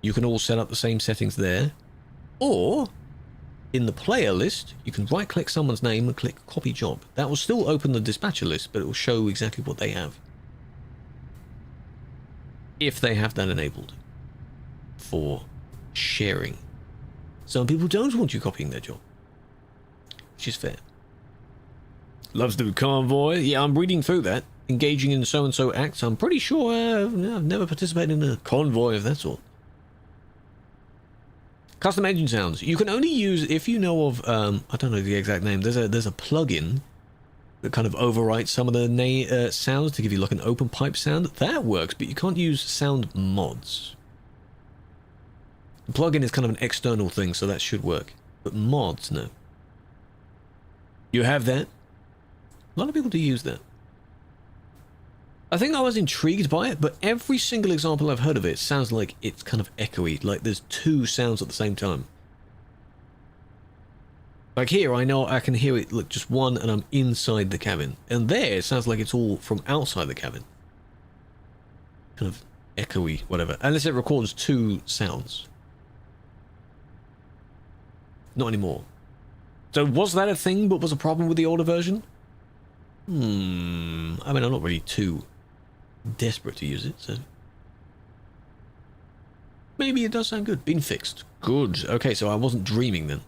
You can all set up the same settings there, or in the player list, you can right click someone's name and click copy job. That will still open the dispatcher list, but it will show exactly what they have. If they have that enabled for sharing. Some people don't want you copying their job, which is fair. Loves the convoy. Yeah, I'm reading through that. Engaging in so-and-so acts. I'm pretty sure I've never participated in a convoy of that sort. Custom engine sounds. You can only use if you know of, I don't know the exact name. There's a plugin that kind of overwrites some of the sounds to give you like an open pipe sound. That works, but you can't use sound mods. The plugin is kind of an external thing, so that should work. But mods, no. You have that. A lot of people do use that. I think I was intrigued by it, but every single example I've heard of it sounds like it's kind of echoey, like there's two sounds at the same time. Like here, I know I can hear it, like just one, and I'm inside the cabin. And there, it sounds like it's all from outside the cabin. Kind of echoey, whatever. Unless it records two sounds. Not anymore. So was that a thing, but was a problem with the older version? I mean, I'm not really too desperate to use it, so... Maybe it does sound good. Been fixed. Good. Okay, so I wasn't dreaming then.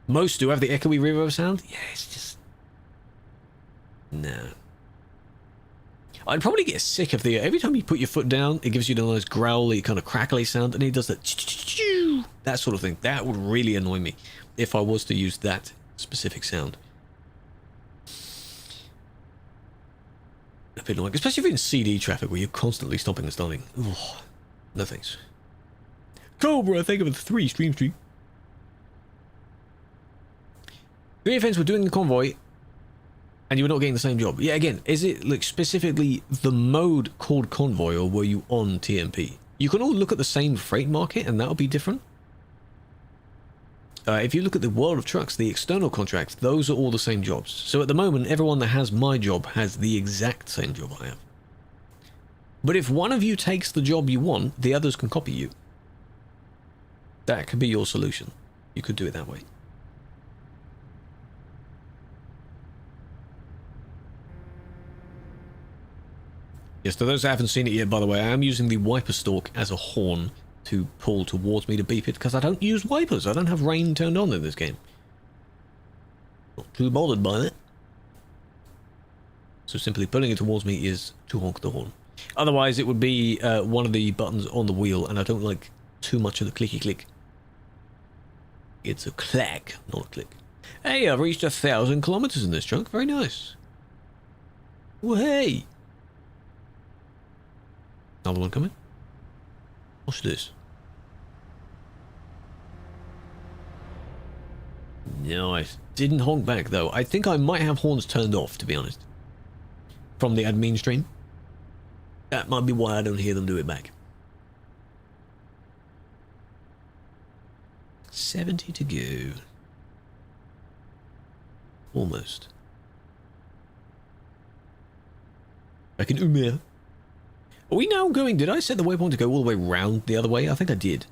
Most do have the echoey reverb sound? Yeah, it's just... No. I'd probably get sick of the... Every time you put your foot down, it gives you the nice growly, kind of crackly sound, and it does that... That sort of thing. That would really annoy me if I was to use that specific sound. A bit annoying, especially if you're in CD traffic where you're constantly stopping and starting. Oh, no thanks. Cobra, thank you for the 3 stream streak. 3 events were doing the convoy and you were not getting the same job. Yeah, again, is it like specifically the mode called convoy, or were you on TMP? You can all look at the same freight market and that'll be different. If you look at the World of Trucks, the external contracts, those are all the same jobs. So at the moment, everyone that has my job has the exact same job I have. But if one of you takes the job you want, the others can copy you. That could be your solution. You could do it that way. Yes, to those who haven't seen it yet, by the way, I am using the wiper stalk as a horn to pull towards me to beep it, because I don't use wipers. I don't have rain turned on in this game. Not too bothered by that. So simply pulling it towards me is to honk the horn. Otherwise, it would be one of the buttons on the wheel, and I don't like too much of the clicky click. It's a clack, not a click. Hey, I've reached 1,000 kilometers in this chunk. Very nice. Well, hey. Another one coming. What's this? Nice. Didn't honk back, though. I think I might have horns turned off, to be honest. From the admin stream. That might be why I don't hear them do it back. 70 to go. Almost. Back in Umir. Are we now going... Did I set the waypoint to go all the way round the other way? I think I did.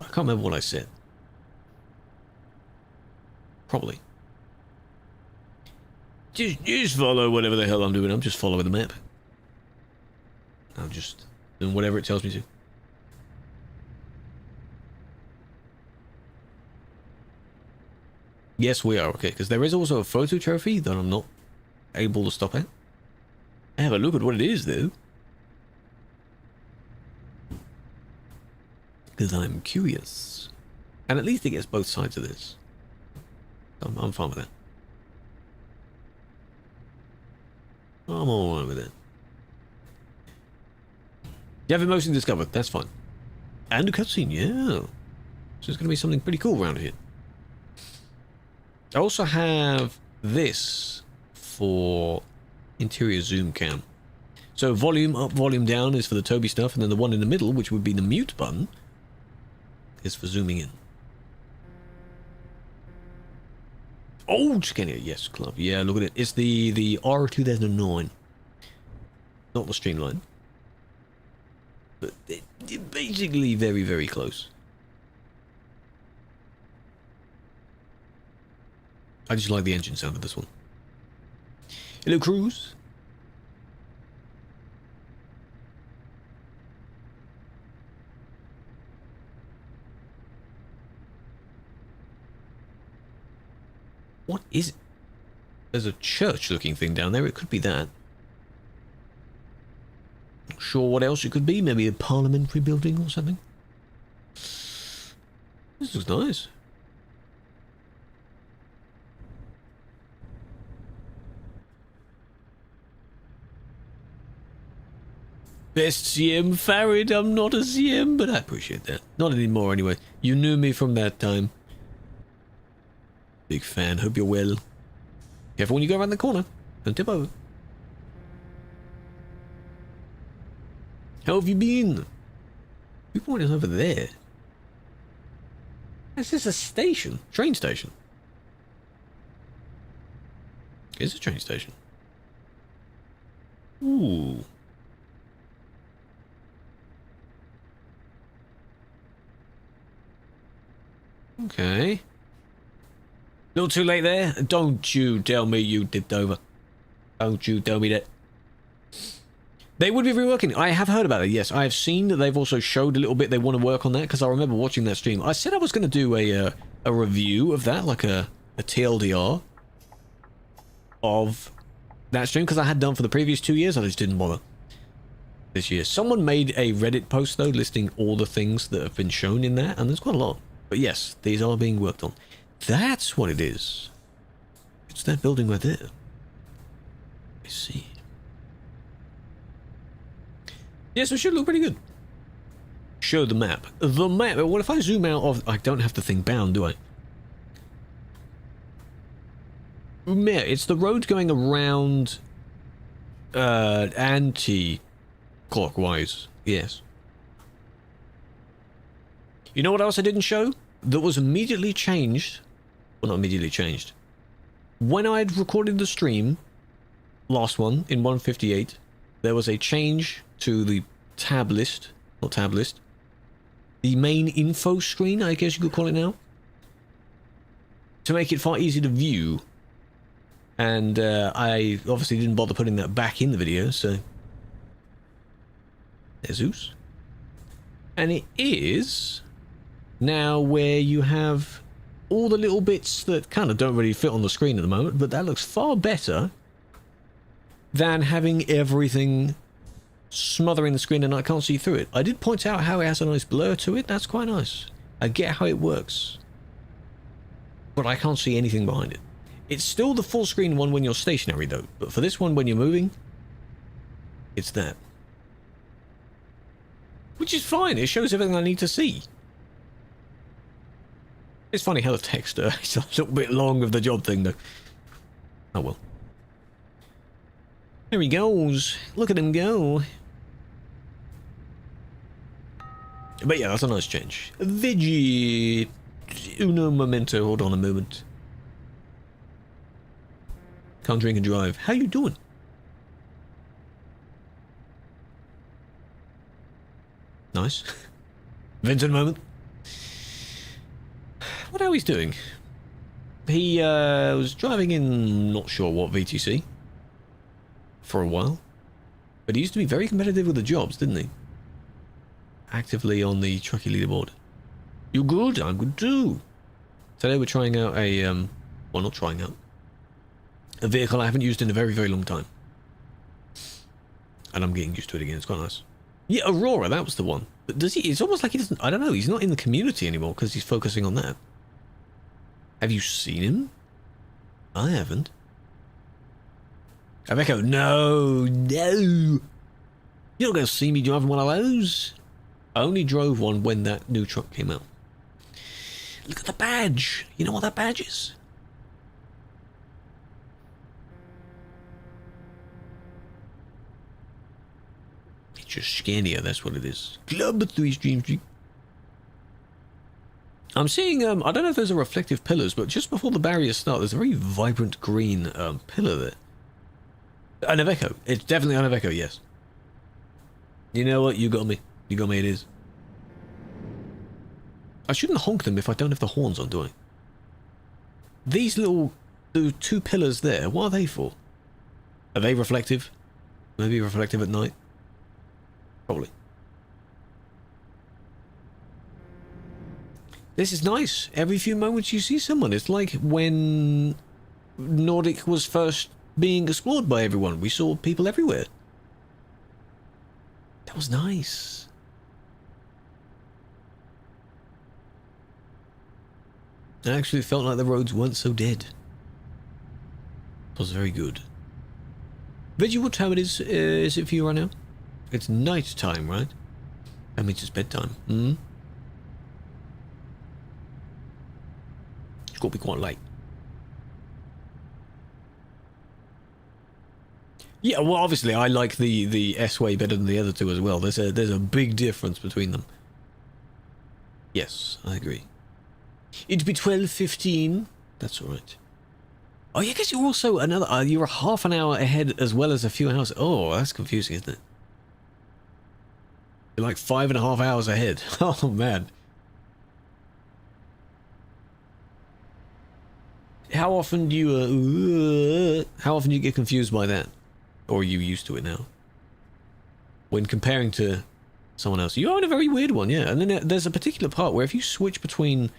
I can't remember what I said. Probably. Just follow whatever the hell I'm doing. I'm just following the map. I'm just doing whatever it tells me to. Yes, we are. Okay, because there is also a photo trophy that I'm not able to stop at. Have a look at what it is, though. Because I'm curious. And at least it gets both sides of this. I'm fine with that. I'm alright with it. You have emotion discovered. That's fine. And a cutscene, yeah. So there's going to be something pretty cool around here. I also have this for interior zoom cam. So volume up, volume down is for the Toby stuff, and then the one in the middle, which would be the mute button, is for zooming in. Oh, Gesriagne, yes, club. Yeah, look at it. It's the R2009. Not the Streamline. But they're basically very, very close. I just like the engine sound of this one. Hello, Krews. What is it? There's a church-looking thing down there. It could be that. Not sure what else it could be. Maybe a parliamentary building or something. This looks nice. Best CM Farid. I'm not a CM, but I appreciate that. Not anymore, anyway. You knew me from that time. Big fan. Hope you're well. Careful when you go around the corner. Don't tip over. How have you been? Who pointed over there? Is this a station? Train station? It's a train station. Ooh. Okay. A little too late there. Don't you tell me you dipped over. Don't you tell me that. They would be reworking. I have heard about it, yes. I have seen that they've also showed a little bit they want to work on that, because I remember watching that stream. I said I was going to do a review of that, like a TLDR of that stream, because I had done for the previous 2 years. I just didn't bother this year. Someone made a Reddit post, though, listing all the things that have been shown in that, and there's quite a lot. But yes, these are being worked on. That's what it is. It's that building right there. I see. Yes, it should look pretty good. Show the map. The map. Well, if I zoom out of... I don't have the thing bound, do I? Yeah, it's the road going around... anti-clockwise. Yes. You know what else I didn't show? That was immediately changed. Well, not immediately changed. When I had recorded the stream, last one, in 1.58, there was a change to the tab list, not tab list, the main info screen, I guess you could call it now, to make it far easier to view. And I obviously didn't bother putting that back in the video, so there's Zeus. And it is now where you have all the little bits that kind of don't really fit on the screen at the moment, but that looks far better than having everything smothering the screen and I can't see through it. I did point out how it has a nice blur to it. That's quite nice. I get how it works, but I can't see anything behind it. It's still the full screen one when you're stationary though, but for this one when you're moving, it's that. Which is fine, it shows everything I need to see. It's funny how the text is a little bit long of the job thing though. Oh well. There he goes. Look at him go. But yeah, that's a nice change. Veggie. Uno momento. Hold on a moment. Can't drink and drive. How you doing? Nice. Vincent moment. What are he's doing? He was driving in not sure what VTC for a while, but he used to be very competitive with the jobs, didn't he? Actively on the trucky leaderboard. You good? I'm good too. Today we're trying out a well, not trying out, a vehicle I haven't used in a very, very long time, and I'm getting used to it again. It's quite nice. Yeah, Aurora, that was the one. But does he? It's almost like he doesn't. I don't know. He's not in the community anymore because he's focusing on that. Have you seen him? I haven't. Aveco, no. You're not going to see me driving one of those. I only drove one when that new truck came out. Look at the badge. You know what that badge is? It's just Scania, that's what it is. Club 3 Stream Street. I'm seeing, I don't know if those are reflective pillars, but just before the barriers start, there's a very vibrant green pillar there. An Aveco. It's definitely an Aveco, yes. You know what? You got me. You got me, it is. I shouldn't honk them if I don't have the horns on, do I? These little the two pillars there, what are they for? Are they reflective? Maybe reflective at night? Probably. This is nice. Every few moments you see someone. It's like when Nordic was first being explored by everyone. We saw people everywhere. That was nice. I actually felt like the roads weren't so dead. It was very good. Veggie, what time it is it for you right now? It's night time, right? That means it's bedtime. Hmm? It's got to be quite late. Yeah, well, obviously, I like the S-Way better than the other two as well. There's a big difference between them. Yes, I agree. It'd be 12:15. That's all right. Oh, yeah, I guess you're also another... you're a half an hour ahead as well as a few hours. Oh, that's confusing, isn't it? You're like 5.5 hours ahead. Oh, man. How often do you... how often do you get confused by that? Or are you used to it now? When comparing to someone else. You're on a very weird one, yeah. And then there's a particular part where if you switch between...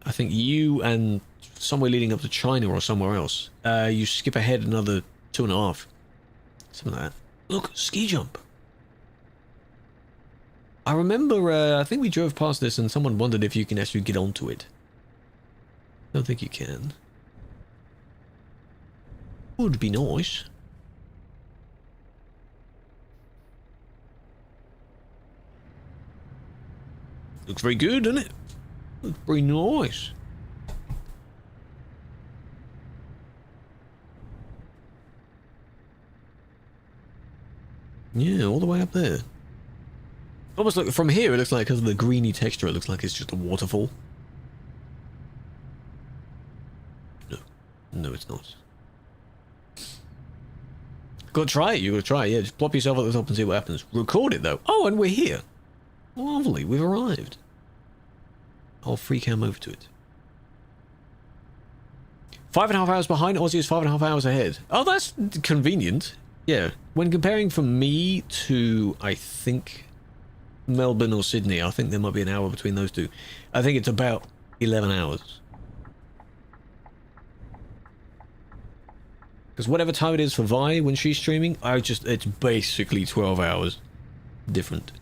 I think you and somewhere leading up to China or somewhere else, you skip ahead another 2.5. Something like that. Look, ski jump. I remember, I think we drove past this and someone wondered if you can actually get onto it. I don't think you can. Would be nice. Looks very good, doesn't it? Looks very nice. Yeah, all the way up there. Almost like from here, it looks like because of the greeny texture, it looks like it's just a waterfall. No, no, it's not. Gotta try it. You gotta try it. Yeah, just plop yourself at the top and see what happens. Record it though. Oh, and we're here. Lovely, we've arrived. I'll free cam over to it. 5.5 hours behind, Aussie is 5.5 hours ahead. Oh, that's convenient. Yeah, when comparing from me to, I think, Melbourne or Sydney, I think there might be an hour between those two. I think it's about 11 hours. Because whatever time it is for Vi when she's streaming, it's basically 12 hours different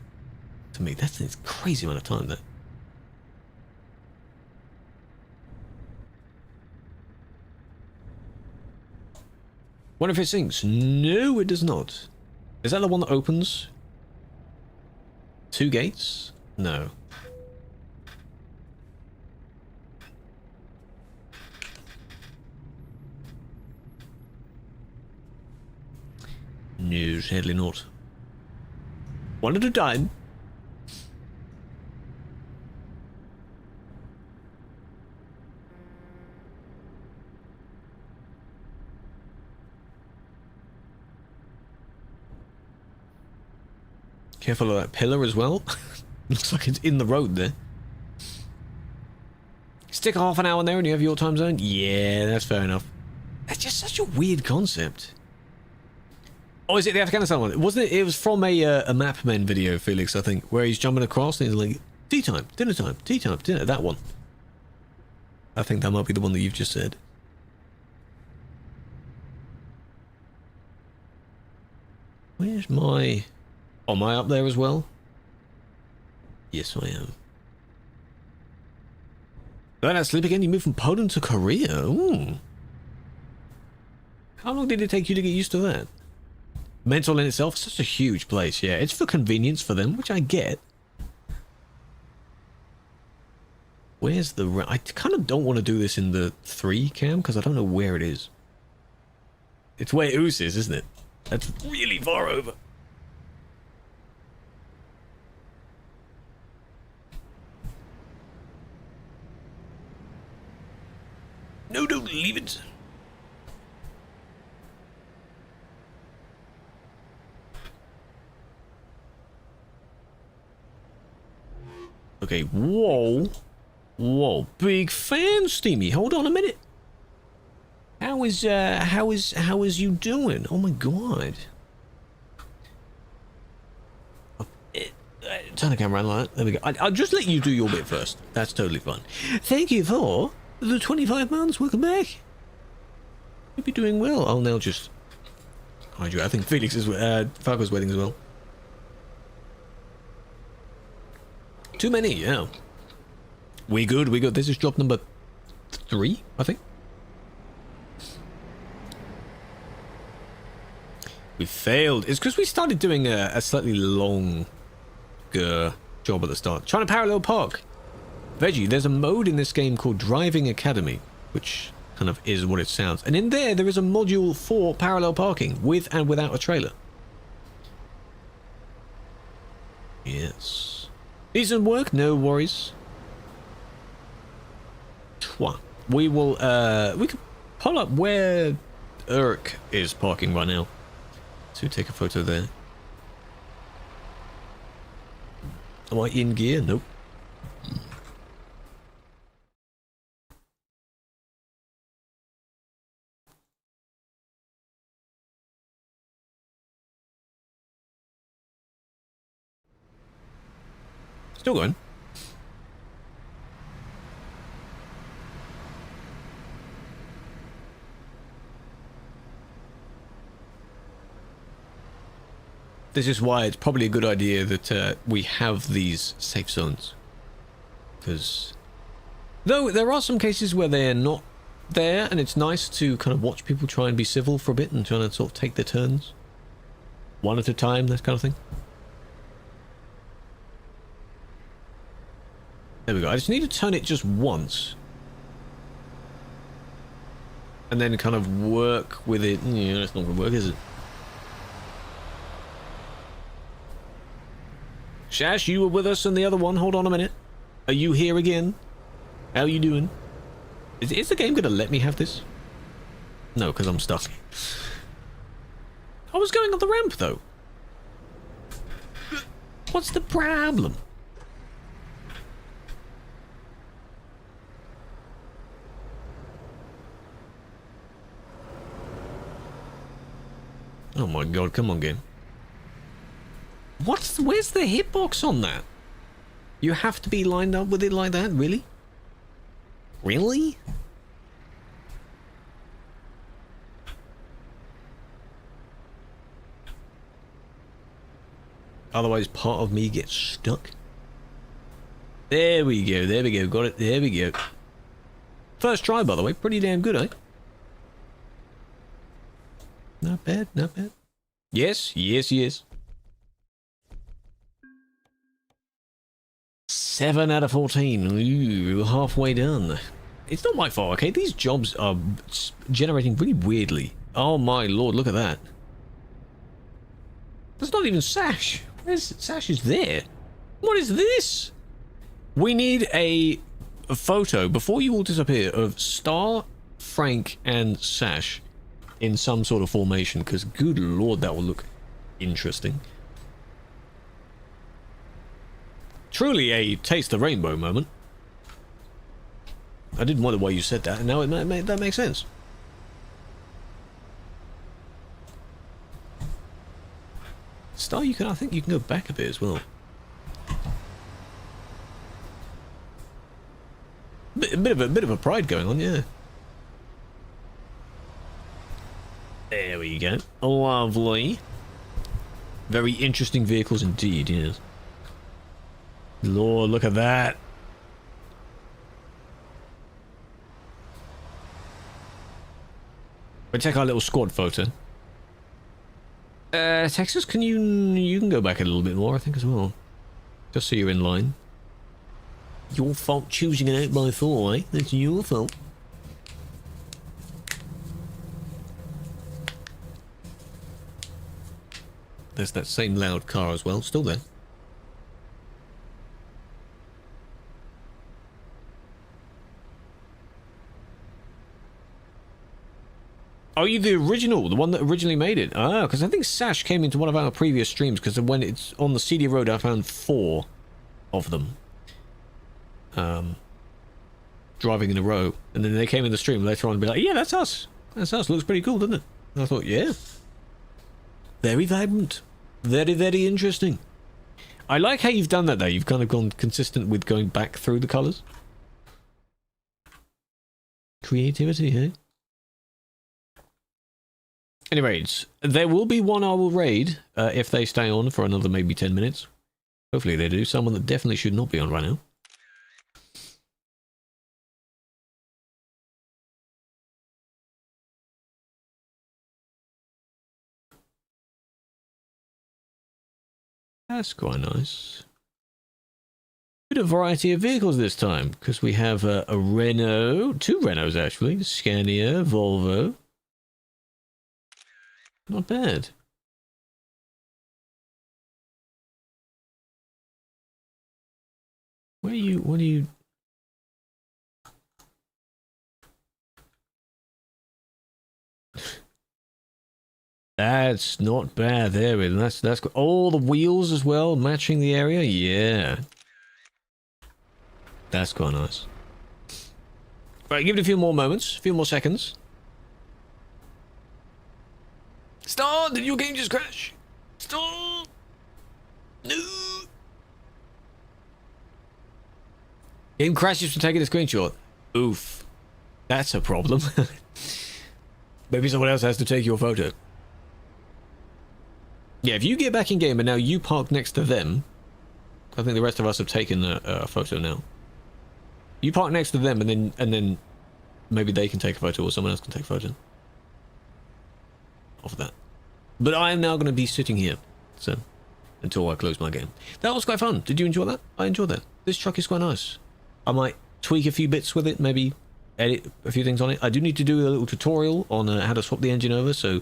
to me. That's a crazy amount of time, that. Wonder if it syncs. No, it does not. Is that the one that opens 2 gates? No. No, sadly not. One at a time. Careful of that pillar as well. Looks like it's in the road there. Stick half an hour in there and you have your time zone? Yeah, that's fair enough. That's just such a weird concept. Oh, is it the Afghanistan one? Wasn't it? It was from a Map Men video, Felix, I think, where he's jumping across and he's like, tea time, dinner, that one. I think that might be the one that you've just said. Where's my... Oh, am I up there as well? Yes, I am. Learn how to sleep again? You moved from Poland to Korea? Ooh. How long did it take you to get used to that? Mental in itself, such a huge place, yeah. It's for convenience for them, which I get. Where's the... I kind of don't want to do this in the 3 cam, because I don't know where it is. It's where Oos is, isn't it? That's really far over. No, don't leave it. Okay, whoa. Whoa, big fan, Steamy. Hold on a minute. How is you doing? Oh my god. Turn the camera on like that. There we go. I'll just let you do your bit first. That's totally fine. Thank you for the 25 months. Welcome back. Hope you're doing well. I'll now just hide you. I think Felix is Falco's wedding as well. Too many, yeah. We good, we good. This is job number 3, I think. We failed. It's because we started doing a slightly longer job at the start. Trying to parallel park. Veggie, there's a mode in this game called Driving Academy, which kind of is what it sounds. And in there is a module for parallel parking, with and without a trailer. Yes. Decent work, no worries. We will, we could pull up where Urk is parking right now. So take a photo there. Am I in gear? Nope. Still going. This is why it's probably a good idea that we have these safe zones. Because though there are some cases where they're not there, and it's nice to kind of watch people try and be civil for a bit and try and sort of take their turns. One at a time, that kind of thing. There we go. I just need to turn it just once. And then kind of work with it. Yeah, it's not going to work, is it? Shash, you were with us in the other one. Hold on a minute. Are you here again? How are you doing? Is the game going to let me have this? No, because I'm stuck. I was going on the ramp, though. What's the problem? Oh my god, come on, game. Where's the hitbox on that? You have to be lined up with it like that? Really? Really? Otherwise, part of me gets stuck. There we go, got it, there we go. First try, by the way, pretty damn good, eh? Not bad, not bad. Yes, yes, yes. 7 out of 14. Ooh, halfway done. It's not my fault, okay? These jobs are generating really weirdly. Oh my lord, look at that. That's not even Sash. Where's Sash? Is there? What is this? We need a photo before you all disappear of Star, Frank, and Sash in some sort of formation, because good lord, that will look interesting. Truly a taste the rainbow moment. I didn't wonder why you said that, and now that makes sense. Star, I think you can go back a bit as well. A bit of a pride going on, yeah. There we go. Lovely. Very interesting vehicles indeed, yes. Lord, look at that. We take our little squad photo. Texas, you can go back a little bit more, I think, as well. Just so you're in line. Your fault choosing an 8x4, eh? That's your fault. There's that same loud car as well, still there. Oh, you the original, the one that originally made it? Ah, because I think Sash came into one of our previous streams, because when it's on the CD road, I found 4 of them. Driving in a row, and then they came in the stream later on and be like, yeah, that's us. That's us. Looks pretty cool, doesn't it? And I thought, yeah. Very vibrant. Very, very interesting. I like how you've done that, though. You've kind of gone consistent with going back through the colours. Creativity, hey? Anyways, there will be one I will raid if they stay on for another maybe 10 minutes. Hopefully they do. Someone that definitely should not be on right now. That's quite nice. Bit of variety of vehicles this time, because we have a Renault, 2 Renaults actually, Scania, Volvo. Not bad. What are you... That's not bad there, and that's good. All the wheels as well, matching the area, yeah. That's quite nice. Right, give it a few more moments, a few more seconds. Star, did your game just crash? Star! No! Game crashes for taking a screenshot. Oof. That's a problem. Maybe someone else has to take your photo. Yeah, if you get back in game and now you park next to them, I think the rest of us have taken a photo now. You park next to them and then maybe they can take a photo or someone else can take a photo. Of that. But I am now going to be sitting here, so until I close my game. That was quite fun. Did you enjoy that? I enjoyed that. This truck is quite nice. I might tweak a few bits with it, maybe edit a few things on it. I do need to do a little tutorial on how to swap the engine over, so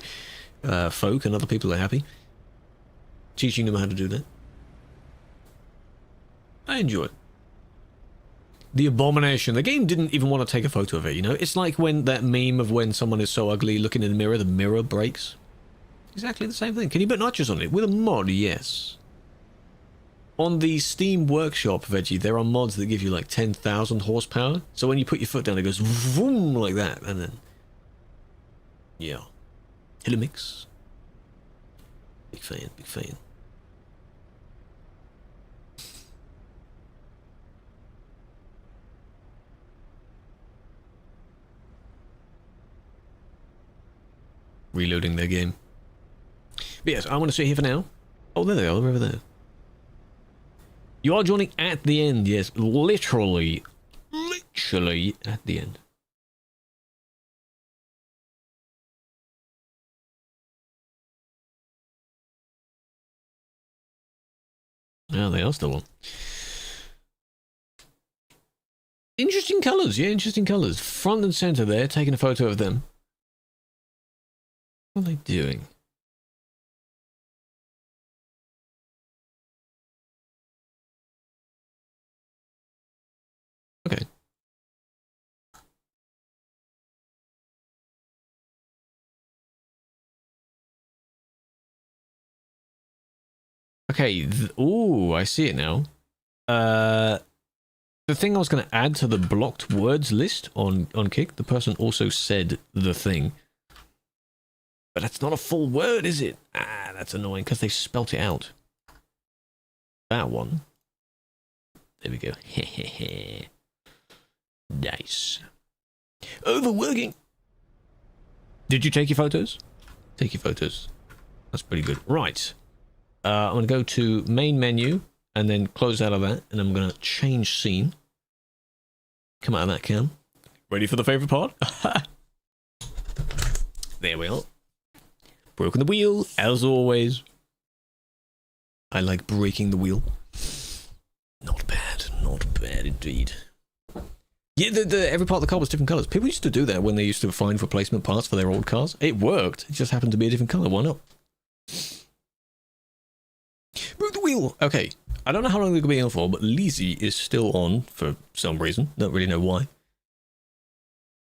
folk and other people are happy. Teaching them how to do that. I enjoy it. The abomination. The game didn't even want to take a photo of it, you know? It's like when that meme of when someone is so ugly looking in the mirror breaks. Exactly the same thing. Can you put notches on it? With a mod, yes. On the Steam Workshop, Veggie, there are mods that give you like 10,000 horsepower. So when you put your foot down, it goes vroom like that. And then... yeah. Hit a mix. Big fan, big fan. Reloading their game. But yes, I want to sit here for now. Oh, there they are. They're over there. You are joining at the end. Yes, literally at the end. Yeah, they are still on. Interesting colours. Yeah, interesting colours. Front and centre there, taking a photo of them. What are they doing? Okay. Okay. Ooh, I see it now. The thing I was going to add to the blocked words list on Kick, the person also said the thing. But that's not a full word, is it? Ah, that's annoying because they spelt it out. That one. There we go. Nice. Overworking. Did you take your photos? Take your photos. That's pretty good. Right. I'm going to go to main menu and then close out of that. And I'm going to change scene. Come out of that cam. Ready for the favorite part? There we are. Broken the wheel, as always. I like breaking the wheel. Not bad indeed. Yeah, every part of the car was different colours. People used to do that when they used to find replacement parts for their old cars. It worked. It just happened to be a different colour. Why not? Move the wheel. Okay. I don't know how long they're going to be on for, but Lizzie is still on for some reason. Don't really know why.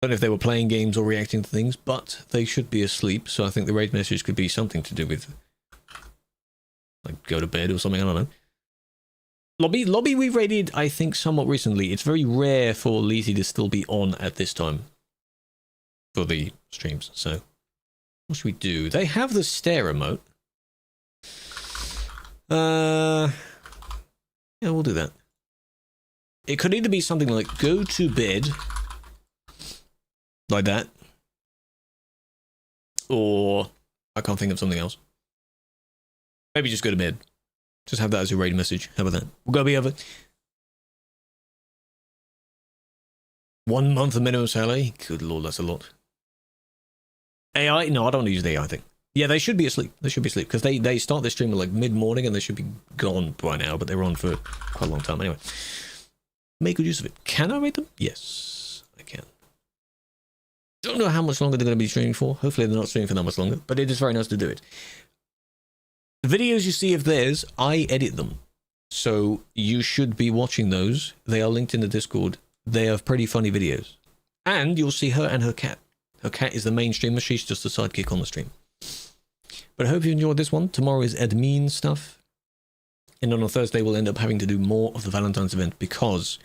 Don't know if they were playing games or reacting to things, but they should be asleep. So I think the raid message could be something to do with, like, go to bed or something. I don't know. Lobby we raided, I think, somewhat recently. It's very rare for Lizzie to still be on at this time for the streams. So what should we do? They have the stare remote. Yeah, we'll do that. It could either be something like go to bed, like that, or I can't think of something else. Maybe just go to bed. Just have that as your raid message. How about that? We'll go be over. 1 month of minimum salary. Good lord, that's a lot. AI? No, I don't use the AI thing. Yeah, they should be asleep. They should be asleep because they start their stream at like mid-morning and they should be gone by now, but they were on for quite a long time anyway. Make good use of it. Can I rate them? Yes, I can. Don't know how much longer they're going to be streaming for. Hopefully they're not streaming for that much longer, but it is very nice to do it. The videos you see of theirs, I edit them. So you should be watching those. They are linked in the Discord. They are pretty funny videos. And you'll see her and her cat. Her cat is the main streamer. She's just a sidekick on the stream. But I hope you enjoyed this one. Tomorrow is admin stuff. And then on Thursday, we'll end up having to do more of the Valentine's event because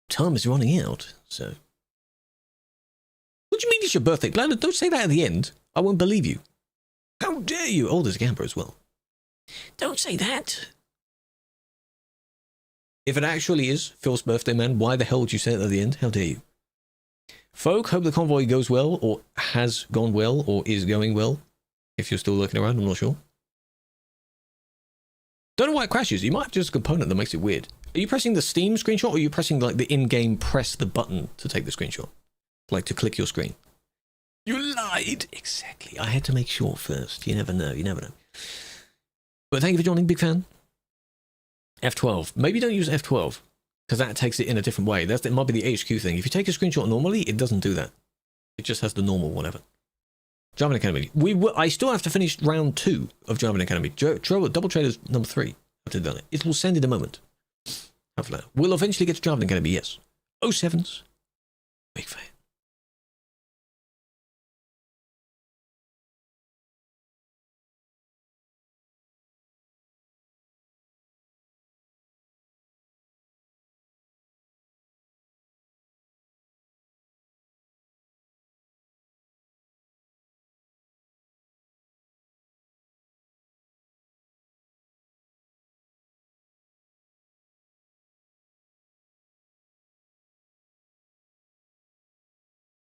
time is running out. So, what do you mean it's your birthday? Blandon, don't say that at the end. I won't believe you. How dare you? Oh, there's a camper as well. Don't say that. If it actually is Phil's birthday, man, why the hell would you say it at the end? How dare you? Folk, hope the convoy goes well, or has gone well, or is going well. If you're still looking around, I'm not sure. Don't know why it crashes. You might have just a component that makes it weird. Are you pressing the Steam screenshot, or are you pressing like the in-game press the button to take the screenshot? Like to click your screen? You lied! Exactly. I had to make sure first. You never know. You never know. But thank you for joining, big fan. F12. Maybe don't use F12, because that takes it in a different way. It might be the HQ thing. If you take a screenshot normally, it doesn't do that. It just has the normal whatever. Java Academy. I still have to finish round 2 of Java Academy. Double Traders number 3. I've done it. It will send in a moment. Hopefully. We'll eventually get to Java Academy, yes. 07s. Big fan.